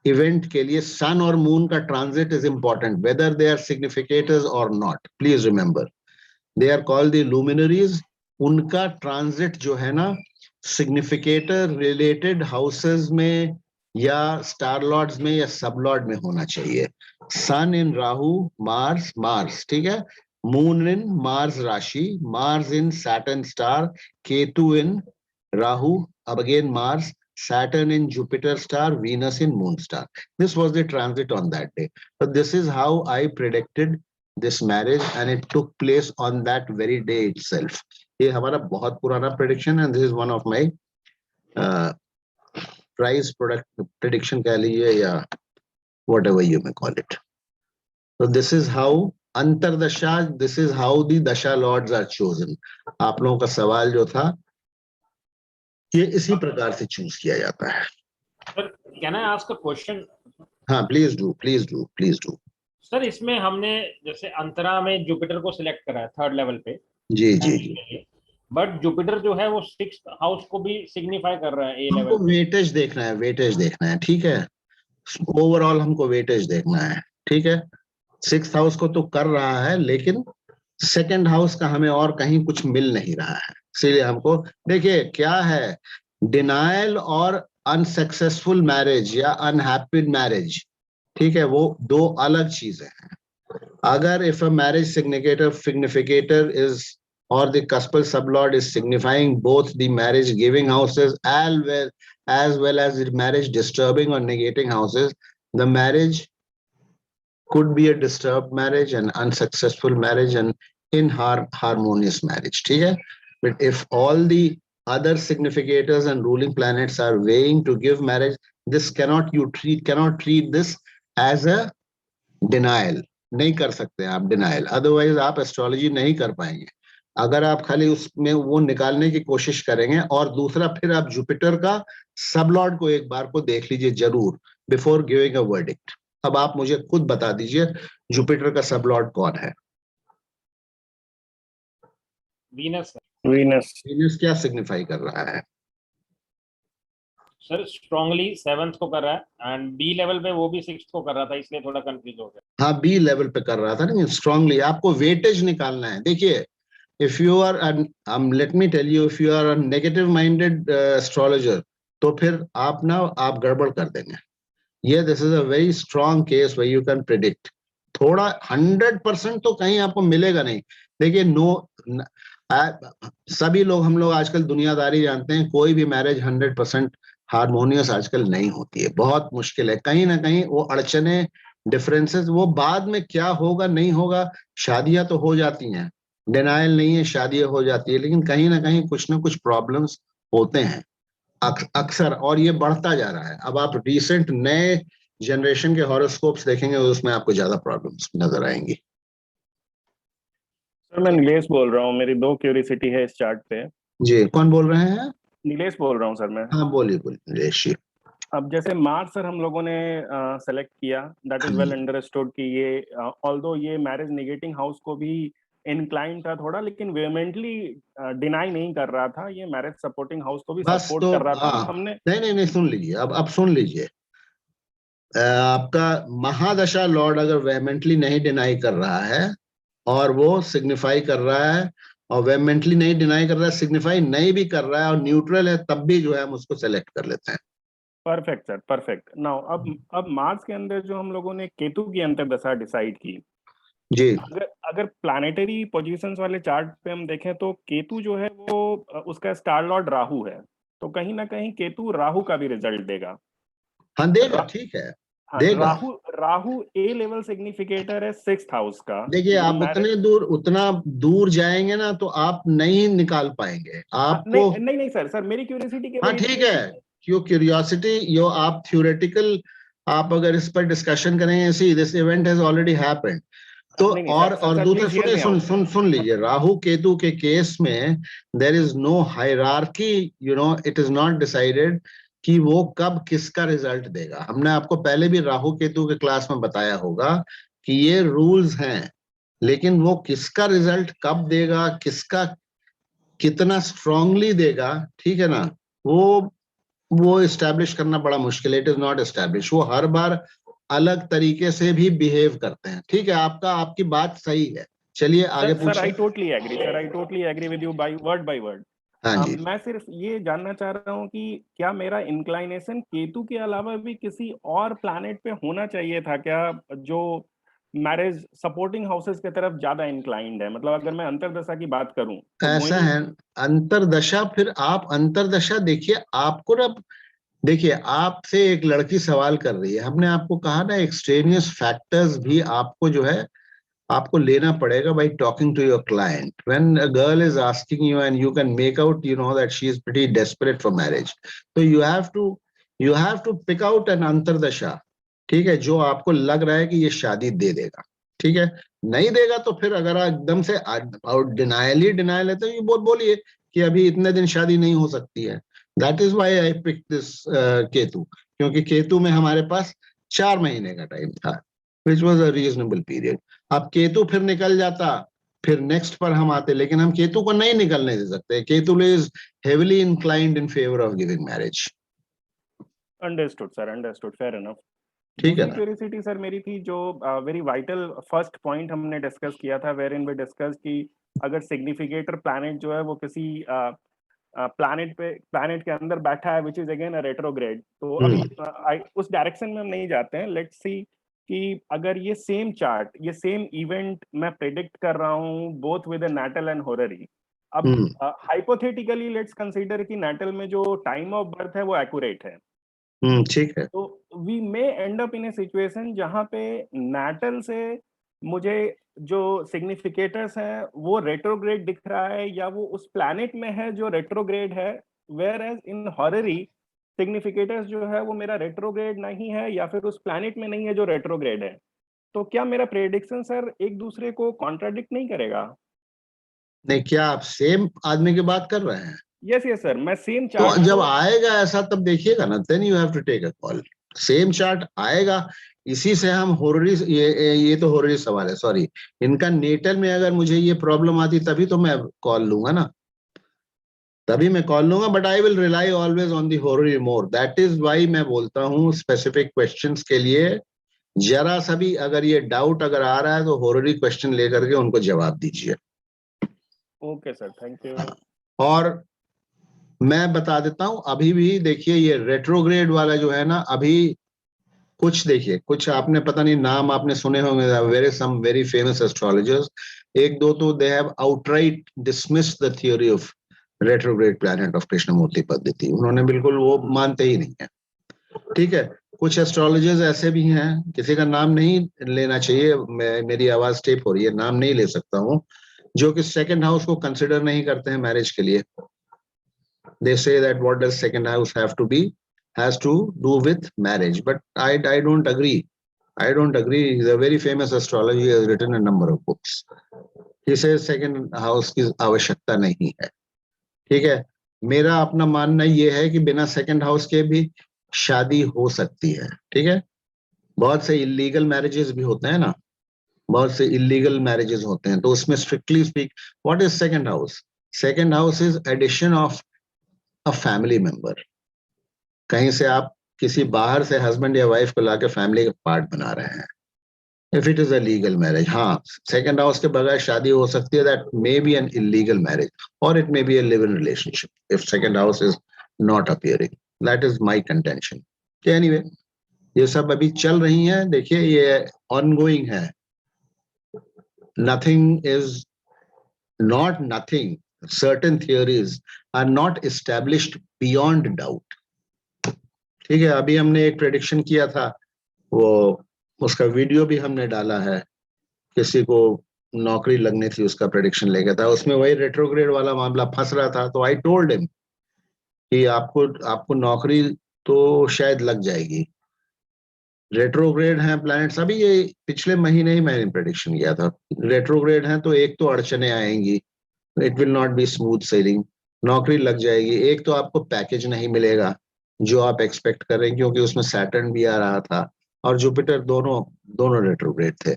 इवेंट के लिए सन और मून का transit is important, whether they are significators और not. Please remember, they are called the luminaries. उनका ट्रांजिट जो है ना, सिग्निफिकेटर रिलेटेड हाउसेस में या स्टार लॉर्ड्स में या सब लॉर्ड में होना चाहिए। सन इन राहु, मार्स, मार्स, ठीक है। मून इन मार्स राशि, मार्स इन सैटर्न स्टार, केतु इन राहु, अब again Mars, Saturn in Jupiter star, Venus in Moon star. This was the transit on that day. But this is how I predicted this marriage and it took place on that very day itself. ये हमारा बहुत पुराना prediction and this is one of my prize product prediction कह लीजिए या whatever you may call it. So this is how अंतरदशा, this is how the dasha lords are chosen. आप लोगों का सवाल जो था, ये इसी प्रकार से चूज किया जाता है। Sir can I ask a question? हाँ please do, please do, please do. Sir इसमें हमने जैसे अंतरा में जुपिटर को सिलेक्ट करा है 3rd लेवल पे, जी जी जी। बट जुपिटर जो है वो 6th हाउस को भी सिग्निफाई कर रहा है ए लेवल। हमको वेटेज देखना है, वेटेज देखना है, ठीक है। ओवरऑल हमको वेटेज देखना है, ठीक है। 6th हाउस को तो कर रहा है, लेकिन 2nd हाउस का हमें और कहीं कुछ मिल नहीं रहा है। इसलिए हमको देखिए क्या है, डिनायल और अनसक्सेसफुल मैरिज या अनहैप्पी मैरिज, ठीक है, वो दो अलग चीजें हैं। अगर if a marriage significator is or the cuspal sublord is signifying both the marriage giving houses as well as the marriage disturbing or negating houses, the marriage could be a disturbed marriage, an unsuccessful marriage, and inharmonious marriage, ठीक है। But if all the other significators and ruling planets are weighing to give marriage, this cannot treat this as a denial. नहीं कर सकते आप denial, otherwise आप astrology नहीं कर पाएंगे। अगर आप खाली उसमें वो निकालने की कोशिश करेंगे। और दूसरा, फिर आप जुपिटर का सब लॉर्ड को एक बार को देख लीजिए जरूर बिफोर गिविंग अ वर्डिक्ट। अब आप मुझे खुद बता दीजिए जुपिटर का सब लॉर्ड कौन है? वीनस। वीनस। वीनस क्या सिग्निफाई कर रहा है? सर स्ट्रांगली 7th को कर रहा है एंड बी लेवल पे वो भी 6th को कर रहा था, इसलिए थोड़ा कंफ्यूज हो गया। हाँ, बी लेवल पे कर रहा था, लेकिन स्ट्रांगली आपको वेटेज निकालना है। देखिए, if you are let me tell you, if you are a negative minded astrologer, तो फिर आप गड़बड़ कर देंगे। ये this is a very strong case way you can predict. थोड़ा 100% तो कहीं आपको मिलेगा नहीं। देखिए सभी लोग, हम लोग आजकल दुनियादारी जानते हैं, कोई भी मैरिज 100% हारमोनियस आजकल नहीं होती है, बहुत मुश्किल है। कहीं ना कहीं वो अड़चने, डिफरेंसेस, वो बाद में क्या होगा नहीं होगा। शादियां तो हो जाती हैं, डिनायल नहीं है, शादियां हो जाती है, लेकिन कहीं ना कहीं कुछ ना कुछ प्रॉब्लम्स होते हैं अक्सर, और ये बढ़ता जा रहा है। अब आप रिसेंट नए जनरेशन के हॉरोस्कोप्स देखेंगे, उसमें आपको ज्यादा प्रॉब्लम्स नजर आएंगी। सर मैं नीलेश बोल रहा हूँ, मेरी 2 क्यूरियोसिटी है इस चार्ट पे। जी, कौन बोल रहे हैं? नीलेश बोल रहा हूँ सर मैं। हाँ बोलिए नीलेश जी। अब जैसे मार्च सर हम लोगों ने सेलेक्ट किया, दैट इज वेल अंडरस्टूड कि ये ऑल्दो ये मैरिज नेगेटिंग हाउस को भी इंक्लाइन था थोड़ा, लेकिन वेहेमेंटली डिनाई नहीं कर रहा था, ये मैरिज सपोर्टिंग हाउस को भी बस सपोर्ट तो कर रहा था। हमने नहीं सुन लीजिए, अब सुन लीजिए। आपका महादशा लॉर्ड अगर वेहमेंटली नहीं डिनाई कर रहा है और वो सिग्निफाई कर रहा है, और वेहमेंटली नहीं डिनाई कर रहा है, सिग्निफाई नहीं भी कर रहा है, और न्यूट्रल है, तब भी जो है हम उसको सेलेक्ट कर लेते हैं। Perfect sir, perfect. नाउ अब मार्च के अंदर जो हम लोगों ने केतु की अंतर्दशा डिसाइड की, जी, अगर प्लानिटरी पोजीशंस वाले चार्ट पे हम देखें तो केतु जो है वो उसका स्टार लॉर्ड राहु है, तो कहीं ना कहीं केतु राहु का भी रिजल्ट देगा। हाँ देगा, रा, ठीक है, हाँ, देगा। राहु राहु ए लेवल सिग्निफिकेटर है 6th हाउस का। देखिए, जो आप उतना दूर जाएंगे ना तो आप नहीं निकाल पाएंगे आपको। नहीं सर, मेरी क्यूरियोसिटी केवल हाँ ठीक इतनी है, थी। क्यों क्यूरियोसिटी, यो आप थ्योरेटिकल, आप अगर इस पर डिस्कशन करेंगे, see this event has already happened. तो नहीं और सर, दूसरा, प्लीज हियर मी आउट। सुन लीजिए, राहु केतु के केस में there is no hierarchy, it is not decided कि वो कब किसका रिजल्ट देगा। हमने आपको पहले भी राहु केतु के क्लास में बताया होगा कि ये रूल्स हैं, लेकिन वो किसका रिजल्ट कब देगा, किसका कितना स्ट्रांगली देगा, ठीक है ना, वो इस्टेब्लिश करना बड़ा मुश्किल है। It is not establish. वो हर बार अलग तरीके से भी बिहेव करते हैं। ठीक है, आपकी बात सही है। चलिए आगे सर आई पूछिए। Totally agree, sir I totally agree with you by word. हाँ जी। मैं सिर्फ ये जानना चाह रहा हूँ कि क्या मेरा इंक्लाइनेशन केतु के अलावा भी किसी और प्लैनेट पे होना चाहिए था क्या, जो मैरिज सपोर्टिंग हाउसेस की तरफ ज्यादा इंक्लाइंड है? मतलब अगर मैं अंतर्दशा की बात करूं तो ऐसा है, अंतरदशा, फिर आप अंतरदशा देखिए। आपको ना, देखिए, आपसे एक लड़की सवाल कर रही है, हमने आपको कहा ना, एक्सट्रेनियस फैक्टर्स भी आपको जो है आपको लेना पड़ेगा by talking to your client. When a girl is asking you and you can make out, that she is pretty desperate for marriage, so you have to pick out an अंतरदशा, ठीक है, जो आपको लग रहा है कि ये शादी दे देगा। ठीक है, नहीं देगा तो फिर अगर एकदम से डिनायल है तो ये बोलिए कि अभी इतने दिन शादी नहीं हो सकती है। That is why I pick this Ketu, क्योंकि केतु में हमारे पास 4 महीने का टाइम था, which was a reasonable period. अब केतु फिर निकल जाता, फिर नेक्स्ट पर हम आते, लेकिन हम केतु को नहीं निकलने दे सकते। Ketu is heavily inclined in favour of giving marriage. Understood sir, understood, fair enough. ठीक है दूसरी ना? क्यूरियोसिटी सर मेरी थी, जो वेरी वाइटल फर्स्ट पॉइंट हमने डिस्कस किया था, वेर इन वी डिस्कस कि अगर सिग्निफिकेटर प्लैनेट जो है वो किसी प्लैनेट के अंदर बैठा है which is again a retrograde, तो अभी उस डायरेक्शन में हम नहीं जाते हैं। लेट्स सी कि अगर ये सेम चार्ट, ये सेम इवेंट मैं प्रेडिक्ट कर रहा हूँ बोथ विद नाटल एंड होररी, अब हाइपोथेटिकली लेट्स कंसीडर कि नाटल में जो टाइम ऑफ बर्थ है वो एक्यूरेट है, ठीक है, तो we may end up in a situation जहां पे नाटल से मुझे जो सिग्निफिकेटर्स हैं वो रेट्रोग्रेड दिख रहा है, या वो उस प्लैनेट में है जो रेट्रोग्रेड है, वेयर एज इन हॉररी सिग्निफिकेटर्स जो है वो मेरा रेट्रोग्रेड नहीं है, या फिर उस प्लैनेट में नहीं है जो रेट्रोग्रेड है। तो क्या मेरा प्रेडिक्शन सर एक दूसरे को कॉन्ट्राडिक्ट नहीं करेगा? नहीं, क्या आप सेम आदमी की बात कर रहे हैं? यस सर, मैं सेम तो चार्ट जब आएगा ऐसा तब देखिएगा ना, then you have to take a call. Same chart आएगा, इसी से हम होररी, ये तो होररी सवाल है, सॉरी, इनका नेटल में अगर मुझे ये प्रॉब्लम आती तभी तो मैं कॉल लूंगा ना, तभी मैं कॉल लूंगा। But I will rely always on the horary more. That is why मैं बोलता हूँ स्पेसिफिक क्वेश्चंस के लिए जरा सा भी अगर ये डाउट अगर आ रहा है तो होररी क्वेश्चन लेकर के उनको जवाब दीजिए। Okay sir, thank you. और मैं बता देता हूं, अभी भी देखिए ये रेट्रोग्रेड वाला जो है ना, अभी कुछ देखिए, कुछ आपने पता नहीं नाम आपने सुने होंगे, सम वेरी फेमस एस्ट्रोलॉजर्स, एक दो तो they have outright dismissed the theory of retrograde planet of Krishnamurti Paddhati, उन्होंने बिल्कुल वो मानते ही नहीं है। ठीक है, कुछ एस्ट्रोलॉजर्स ऐसे भी हैं, किसी का नाम नहीं लेना चाहिए, मेरी आवाज टेप हो रही है, नाम नहीं ले सकता हूं, जो कि सेकंड हाउस को कंसिडर नहीं करते हैं मैरिज के लिए। They say that what does second house have to be, has to do with marriage, but I don't agree. I don't agree. He's a very famous astrologer, he has written a number of books. He says second house की आवश्यकता नहीं है। ठीक है, मेरा अपना मानना ये है कि बिना सेकंड हाउस के भी शादी हो सकती है। ठीक है, बहुत से इलीगल मैरिजेस भी होते हैं ना, बहुत से इलीगल मैरिजेस होते हैं, तो उसमें strictly speak what is second house? Second house is addition of a family member. कहीं से आप किसी बाहर से हस्बैंड या वाइफ को लाके फैमिली का पार्ट बना रहे हैं, if it is a legal marriage. हाँ, सेकंड हाउस के बगैर शादी हो सकती है, that may be an illegal marriage और it may be a live in relationship if second house is not appearing, that is my contention. Anyway, ये सब अभी चल रही हैं, देखिए ये ऑनगोइंग है, nothing is not nothing, certain theories are not established beyond doubt। ठीक है, अभी हमने एक प्रेडिक्शन किया था, वो उसका वीडियो भी हमने डाला है, किसी को नौकरी लगनी थी, उसका प्रेडिक्शन लेके था, उसमें वही रेट्रोग्रेड वाला मामला फंस रहा था, तो आई टोल्ड हिम कि आपको नौकरी तो शायद लग जाएगी, रेट्रोग्रेड हैं प्लैनेट्स। अभी ये पिछले महीने ही मैंने प्रेडिक्शन किया था, रेट्रोग्रेड हैं तो एक तो अड़चने आएंगी, it will not be smooth selling, नौकरी लग जाएगी, एक तो आपको पैकेज नहीं मिलेगा जो आप एक्सपेक्ट कर रहे हैं, क्योंकि उसमें सैटर्न भी आ रहा था और जुपिटर, दोनों रेट्रोग्रेड थे।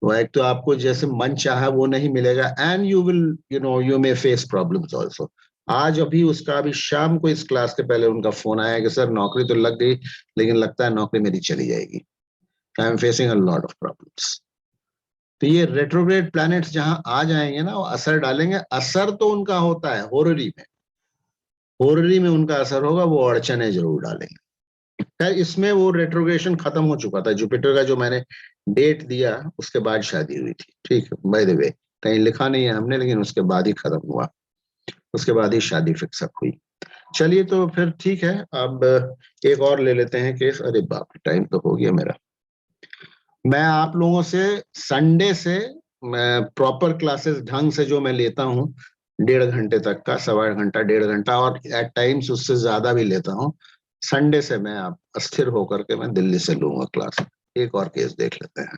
वो एक तो आपको जैसे मन चाहा वो नहीं मिलेगा, and you will you may face problems also. आज अभी उसका, अभी शाम को इस क्लास के पहले उनका फोन आया कि सर नौकरी तो लग गई, लेकिन लगता है नौकरी मेरी चली जाएगी, I am facing a lot of problems. तो ये रेट्रोग्रेड प्लैनेट्स जहां आ जाएंगे ना, वो असर डालेंगे, असर तो उनका होता है होररी में उनका असर होगा, वो अड़चने जरूर डालेंगे। खैर, इसमें वो रेट्रोग्रेशन खत्म हो चुका था, जुपिटर का जो मैंने डेट दिया उसके बाद शादी हुई थी। ठीक है, बाय द वे कहीं लिखा नहीं है हमने, लेकिन उसके बाद ही खत्म हुआ, उसके बाद ही शादी फिक्स अप हुई। चलिए तो फिर ठीक है, अब एक और ले लेते हैं केस। अरे बाप रे, टाइम तो हो गया मेरा। मैं आप लोगों से संडे से मैं प्रॉपर क्लासेस ढंग से जो मैं लेता हूँ, 1.5 घंटे तक का, 1.25 घंटा 1.5 घंटा, और एट टाइम्स उससे ज्यादा भी लेता हूँ, संडे से मैं आप अस्थिर होकर के मैं दिल्ली से लूंगा क्लास। एक और केस देख लेते हैं।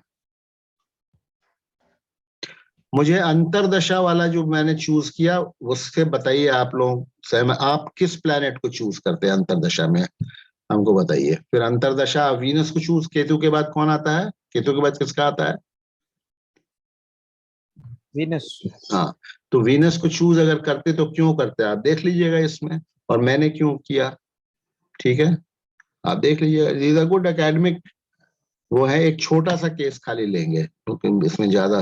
मुझे अंतरदशा वाला जो मैंने चूज किया, उससे बताइए आप लोग सहमत, आप किस प्लैनेट को चूज करते हैं अंतरदशा में, हमको बताइए। फिर अंतरदशा वीनस को चूज, केतु के बाद कौन आता है, केतु के बाद किसका आता है? वीनस। हाँ, तो वीनस को चूज अगर करते तो क्यों करते, आप देख लीजिएगा इसमें, और मैंने क्यों किया। ठीक है, आप देख लीजिएगा, इज अ गुड एकेडमिक, वो है, एक छोटा सा केस खाली लेंगे क्योंकि इसमें ज्यादा,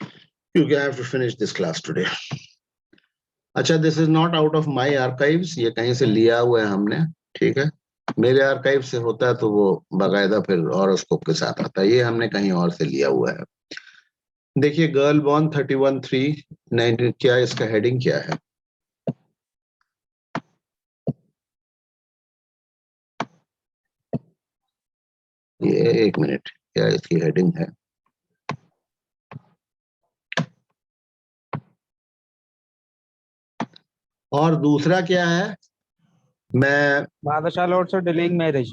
क्योंकि I have to finish this class today. अच्छा, this is not out of my archives, ये कहीं से लिया हुआ है हमने। ठीक है, मेरे आर्काइव से होता है तो वो बाकायदा फिर हॉरोस्कोप के साथ आता है, ये हमने कहीं और से लिया हुआ है। देखिए, गर्ल बॉर्न 31/3/19, क्या इसका हेडिंग क्या है? ये एक मिनट, क्या इसकी हेडिंग है? और दूसरा क्या है? मैं बादशाह लॉर्ड से डिलेइंग मैरिज।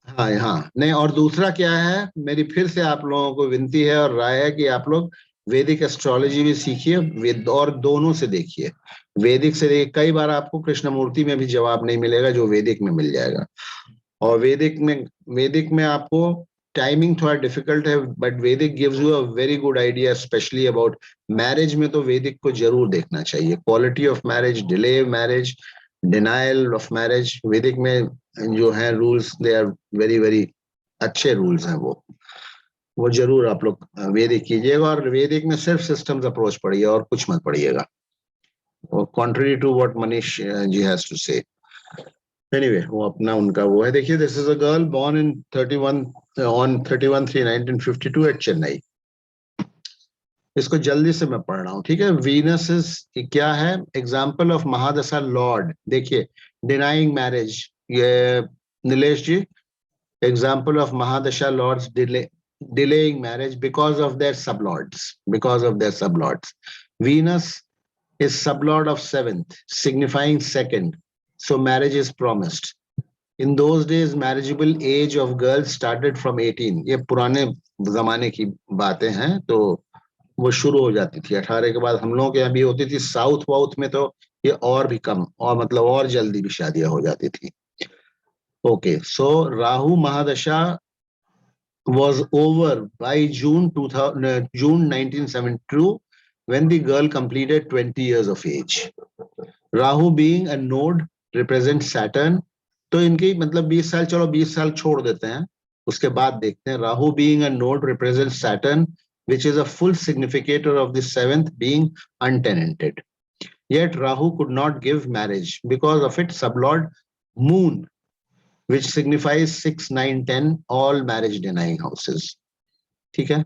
हाँ हाँ, नहीं, और दूसरा क्या है, मेरी फिर से आप लोगों को विनती है और राय है कि आप लोग वैदिक एस्ट्रोलॉजी भी सीखिए, वेद और दोनों से देखिए। वैदिक से देखिए, कई बार आपको कृष्णमूर्ति में भी जवाब नहीं मिलेगा जो वैदिक में मिल जाएगा, और वैदिक में आपको टाइमिंग थोड़ा डिफिकल्ट है, but Vedic gives you a very good idea, specially about marriage में, तो वैदिक को जरूर देखना चाहिए। Quality of marriage, delay marriage, denial of marriage, Vedic में जो है rules, they are very very अच्छे रूल्स हैं, वो जरूर आप लोग वैदिक कीजिएगा, और वैदिक में सिर्फ सिस्टम्स अप्रोच पढ़िए और कुछ मत पढ़िएगा। contrary to what Manish ji has to say. Anyway, वो अपना उनका वो है. देखिए, this is a girl born in 31 on 31/3/1952 at Chennai. इसको जल्दी से मैं पढ़ रहा हूँ, ठीक है. वीनस इज क्या है? Example of mahadasha lord. देखिए, डिनाइंग मैरिज, ये Nilesh ji, example of mahadasha lords delaying marriage because of their sublords. Venus is sublord of 7th, signifying second, so marriage is promised. In those days, marriageable age of girls started from 18. ये पुराने जमाने की बातें हैं, तो वो शुरू हो जाती थी 18 के बाद. हम लोगों के यहाँ भी होती थी. साउथ में तो ये और भी कम, और मतलब और जल्दी भी शादियां हो जाती थी. Okay, so Rahu mahadasha was over by June 1972 when the girl completed 20 years of age. Rahu being a node represents Saturn. तो इनकी मतलब 20 साल, चलो 20 साल छोड़ देते हैं, उसके बाद देखते हैं. Rahu being a node represents Saturn, which is a full significator of the 7th being untenanted. Yet Rahu could not give marriage because of its sublord Moon, which signifies 6, 9, 10, all marriage denying houses. ठीक है,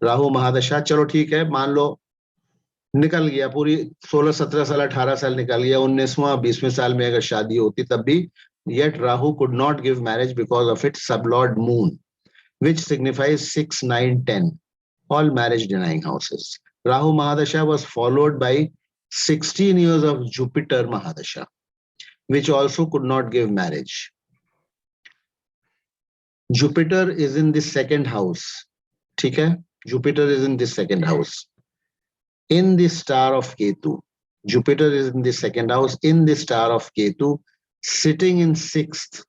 राहु महादशा, चलो ठीक है, मान लो निकल गया, पूरी 16, 17 साल, 18 साल निकल गया, 19वां 20वें साल में अगर शादी होती तब भी, yet Rahu could not give marriage because of its sublord Moon, which signifies 6, 9, 10, all marriage denying houses. Rahu Mahadasha was followed by 16 years of Jupiter Mahadasha, which also could not give marriage. Jupiter is in the 2nd house. ठीक है, Jupiter is in the 2nd house. In the star of Ketu. Jupiter is in the 2nd house, in the star of Ketu, sitting in 6th,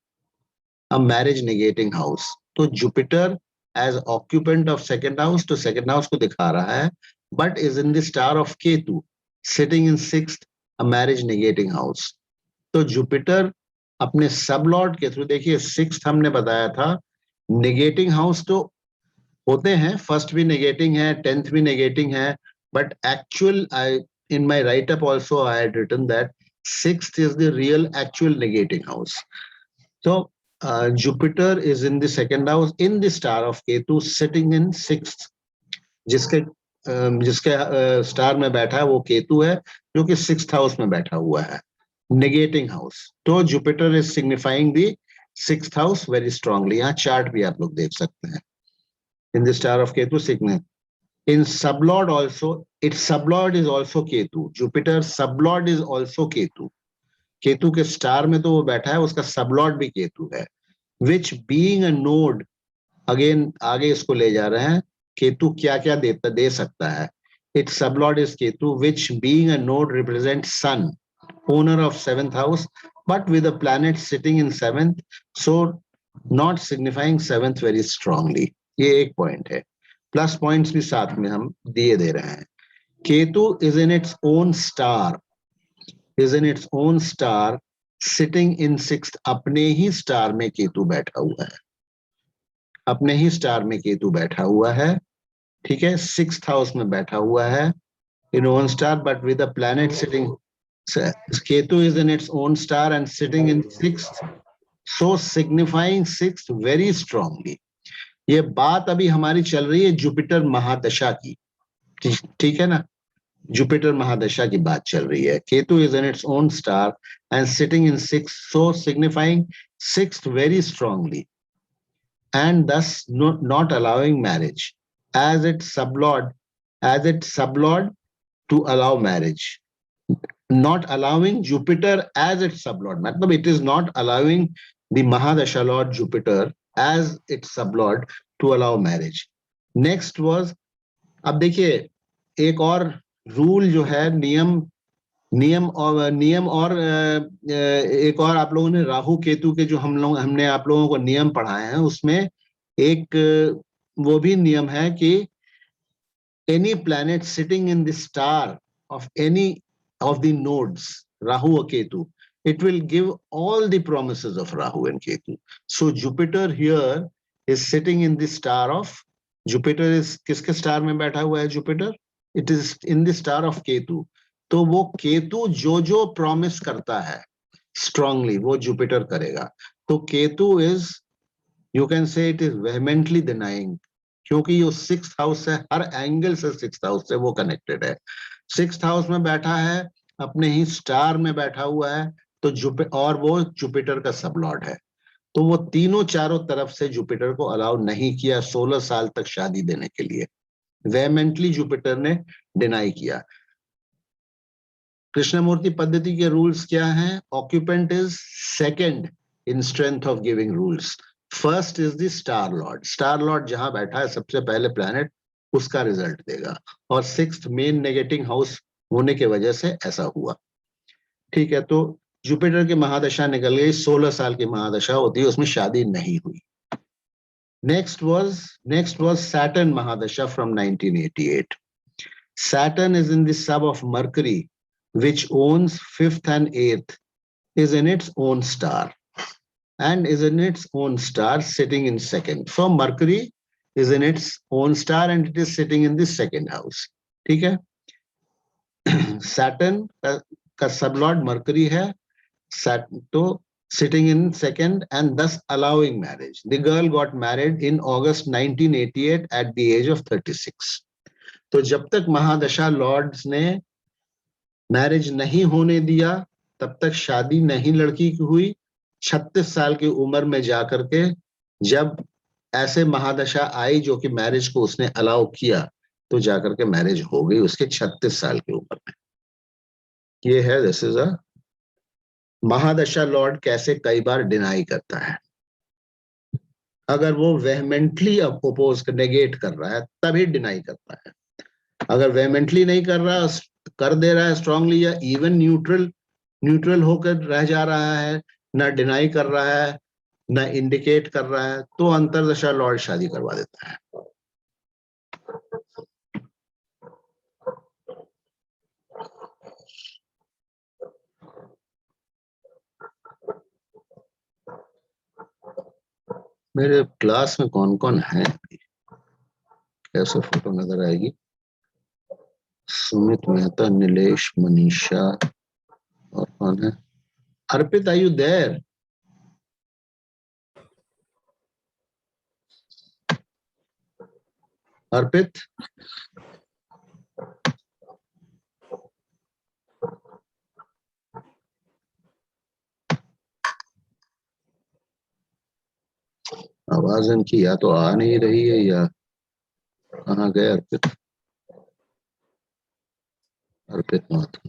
a marriage negating house. तो Jupiter as occupant of 2nd house, तो 2nd house को दिखा रहा है, but is in the star of Ketu, sitting in 6th, a marriage negating house. तो Jupiter अपने sublord के through, देखिए 6th हमने बताया था, नेगेटिंग हाउस तो होते हैं, फर्स्ट भी नेगेटिंग है, 10th भी नेगेटिंग है, but actual in my write-up also I had written that 6th is the real actual negating house. So Jupiter is in the 2nd house, in the star of Ketu, sitting in 6th. जिसके star में बैठा है वो केतु है, जो कि 6th house में बैठा हुआ है, नेगेटिंग हाउस. तो Jupiter is signifying the 6th house very strongly. यहाँ चार्ट भी आप लोग देख सकते हैं. In the star of Ketu signifying in sublord also, its sublord is also Ketu. Jupiter sublord is also Ketu. Ketu के स्टार में तो वो बैठा है, उसका sublord भी केतु है. Which being a node, again आगे इसको ले जा रहे हैं, केतु क्या क्या दे सकता है. Its sublord is Ketu, which being a node represents Sun, owner of 7th house, but with a planet sitting in 7th, so not signifying 7th very strongly. ये एक पॉइंट है. प्लस पॉइंट्स भी साथ में हम दिए दे रहे हैं. Ketu is in its own star, sitting in 6th. अपने ही स्टार में केतु बैठा हुआ है, ठीक है. 6th हाउस में बैठा हुआ है इन own star, but with a planet sitting. Ketu is in its own star and sitting in 6th, so signifying 6th very strongly. ये बात अभी हमारी चल रही है जुपिटर महादशा की, ठीक है ना. जुपिटर महादशा की बात चल रही है. Ketu is in its own star and sitting in 6th, so signifying 6th very strongly, and thus not allowing marriage as its sublord to allow marriage. Not allowing Jupiter as its sublord, मतलब it is not allowing the Mahadasha Lord Jupiter as its sublord to allow marriage. Next was, अब देखिए एक और rule जो है, नियम और एक और आप लोगों ने राहु केतु के जो हमने आप लोगों को नियम पढ़ाए हैं, उसमें एक वो भी नियम है कि any planet sitting in the star of any of the nodes, Rahu or Ketu, it will give all the promises of Rahu and Ketu. So Jupiter here is sitting in the star of, Jupiter is किसके star में बैठा हुआ है Jupiter? It is in the star of Ketu. तो वो केतु जो जो promise करता है स्ट्रांगली वो जुपिटर करेगा। तो Ketu is, you can say it is vehemently denying, क्योंकि ये 6th हाउस से हर एंगल से 6th हाउस से वो कनेक्टेड है। 6th हाउस में बैठा है, अपने ही स्टार में बैठा हुआ है, तो और वो जुपिटर का सबलॉर्ड है, तो वो तीनों चारों तरफ से जुपिटर को अलाउ नहीं किया 16 साल तक शादी देने के लिए। वेहमेंटली जुपिटर ने डिनाई किया। कृष्णमूर्ति पद्धति के रूल्स क्या हैं? Occupant is second in strength of giving rules, first is the star Lord. Star Lord जहां बैठा है सबसे पहले प्लैनेट, उसका रिजल्ट देगा, और 6th मेन नेगेटिव हाउस होने की वजह से ऐसा हुआ। ठीक है, तो जुपिटर की महादशा निकल गई, 16 साल की महादशा होती है, उसमें शादी नहीं हुई। Next was Saturn mahadasha from 1988। Saturn is in the sub of Mercury, which owns 5th and 8th, is in its own star, and is in its own star sitting in second. So Mercury is in its own star and it is sitting in the second house. ठीक है, Saturn का sublord mercury है, तो sitting in second and thus allowing marriage. The girl got married in August 1988 at the age of 36. तो जब तक महादशा Lord's ने marriage नहीं होने दिया तब तक शादी नहीं लड़की की हुई। 36 साल की उम्र में जाकर के जब ऐसे महादशा आई जो कि मैरिज को उसने अलाउ किया, तो जाकर के मैरिज हो गई उसके 36 साल की उम्र में। ये है, दिस इज अ महादशा लॉर्ड कैसे कई बार डिनाई करता है। अगर वो वेहमेंटली अपोज नेगेट कर रहा है तभी डिनाई करता है। अगर वेहमेंटली नहीं कर रहा, कर दे रहा है स्ट्रांगली, या इवन न्यूट्रल होकर रह जा रहा है, ना डिनाई कर रहा है ना इंडिकेट कर रहा है, तो अंतरदशा लॉर्ड शादी करवा देता है। मेरे क्लास में कौन कौन है? कैसे फोटो नजर आएगी? सुमित मेहता, नीलेश, मनीषा, और कौन है? अर्पित, आर यू देयर? अर्पित, आवाज इनकी या तो आ नहीं रही है या कहाँ गए अर्पित? अर्पित मत।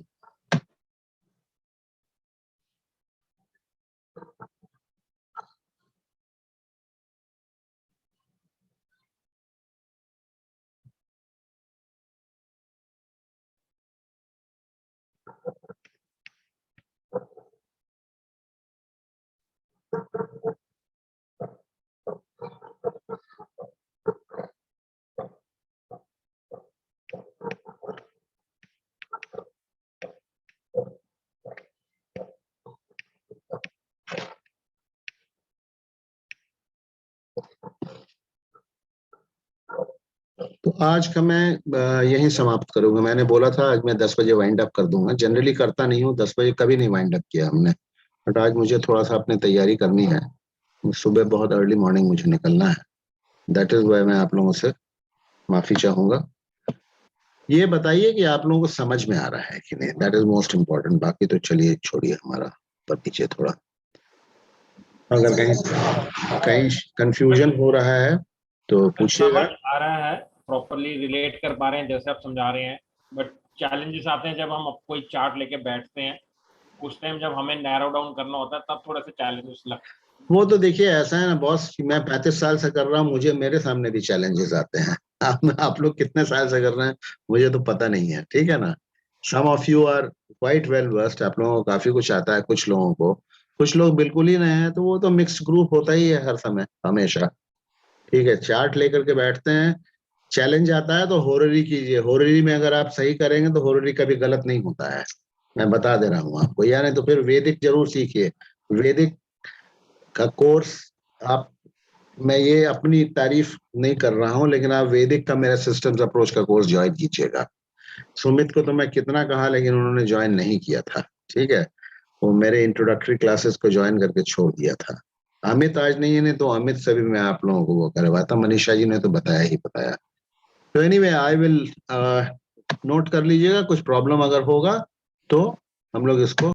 तो आज का मैं यहीं समाप्त करूंगा। मैंने बोला था आज मैं 10 बजे वाइंड अप कर दूंगा, जनरली करता नहीं हूँ, 10 बजे कभी नहीं वाइंड अप किया हमने, बट आज मुझे थोड़ा सा अपनी तैयारी करनी है, सुबह बहुत अर्ली मॉर्निंग मुझे निकलना है। दैट इज वाई मैं आप लोगों से माफी चाहूंगा। ये बताइए कि आप लोगों को समझ में आ रहा है कि नहीं, दैट इज मोस्ट इम्पोर्टेंट। बाकी तो चलिए छोड़िए हमारा पर पीछे थोड़ा, अगर कहीं कंफ्यूजन हो रहा है तो पूछिएगा। समझ आ रहा है, प्रॉपरली रिलेट कर पा रहे हैं जैसे आप समझा रहे हैं, बट चैलेंजेस आते हैं जब हम कोई चार्ट लेके बैठते हैं, उस टाइम जब हमें नैरो डाउन करना होता है तब थोड़ा सा चैलेंजेस लगते हैं। वो तो देखिए ऐसा है ना बॉस, मैं 35 साल से कर रहा हूँ, मुझे मेरे सामने भी चैलेंजेस आते हैं। आप लोग कितने साल से कर रहे हैं मुझे तो पता नहीं है, ठीक है ना। Some of you are quite well versed, आप लोगों को काफी कुछ आता है, कुछ लोगों को, कुछ लोग बिल्कुल ही नए हैं, तो वो तो मिक्स्ड ग्रुप होता ही है हर समय हमेशा। ठीक है, चार्ट लेकर के बैठते हैं, चैलेंज आता है तो होररी कीजिए। होररी में अगर आप सही करेंगे तो होररी कभी गलत नहीं होता है, मैं बता दे रहा हूँ आपको। या नहीं तो फिर वैदिक जरूर सीखिए, वैदिक का कोर्स आप, मैं ये अपनी तारीफ नहीं कर रहा हूं, लेकिन आप वैदिक का मेरा सिस्टम्स अप्रोच का कोर्स ज्वाइन कीजिएगा। सुमित को तो मैं कितना कहा, लेकिन उन्होंने ज्वाइन नहीं किया था। ठीक है, वो मेरे इंट्रोडक्टरी क्लासेस को ज्वाइन करके छोड़ दिया था। अमित आज नहीं है, नहीं तो अमित से भी मैं आप लोगों को वो करवाता। मनीषा जी ने तो बताया ही बताया। तो एनीवे आई विल नोट कर लीजिएगा, कुछ प्रॉब्लम अगर होगा तो हम लोग इसको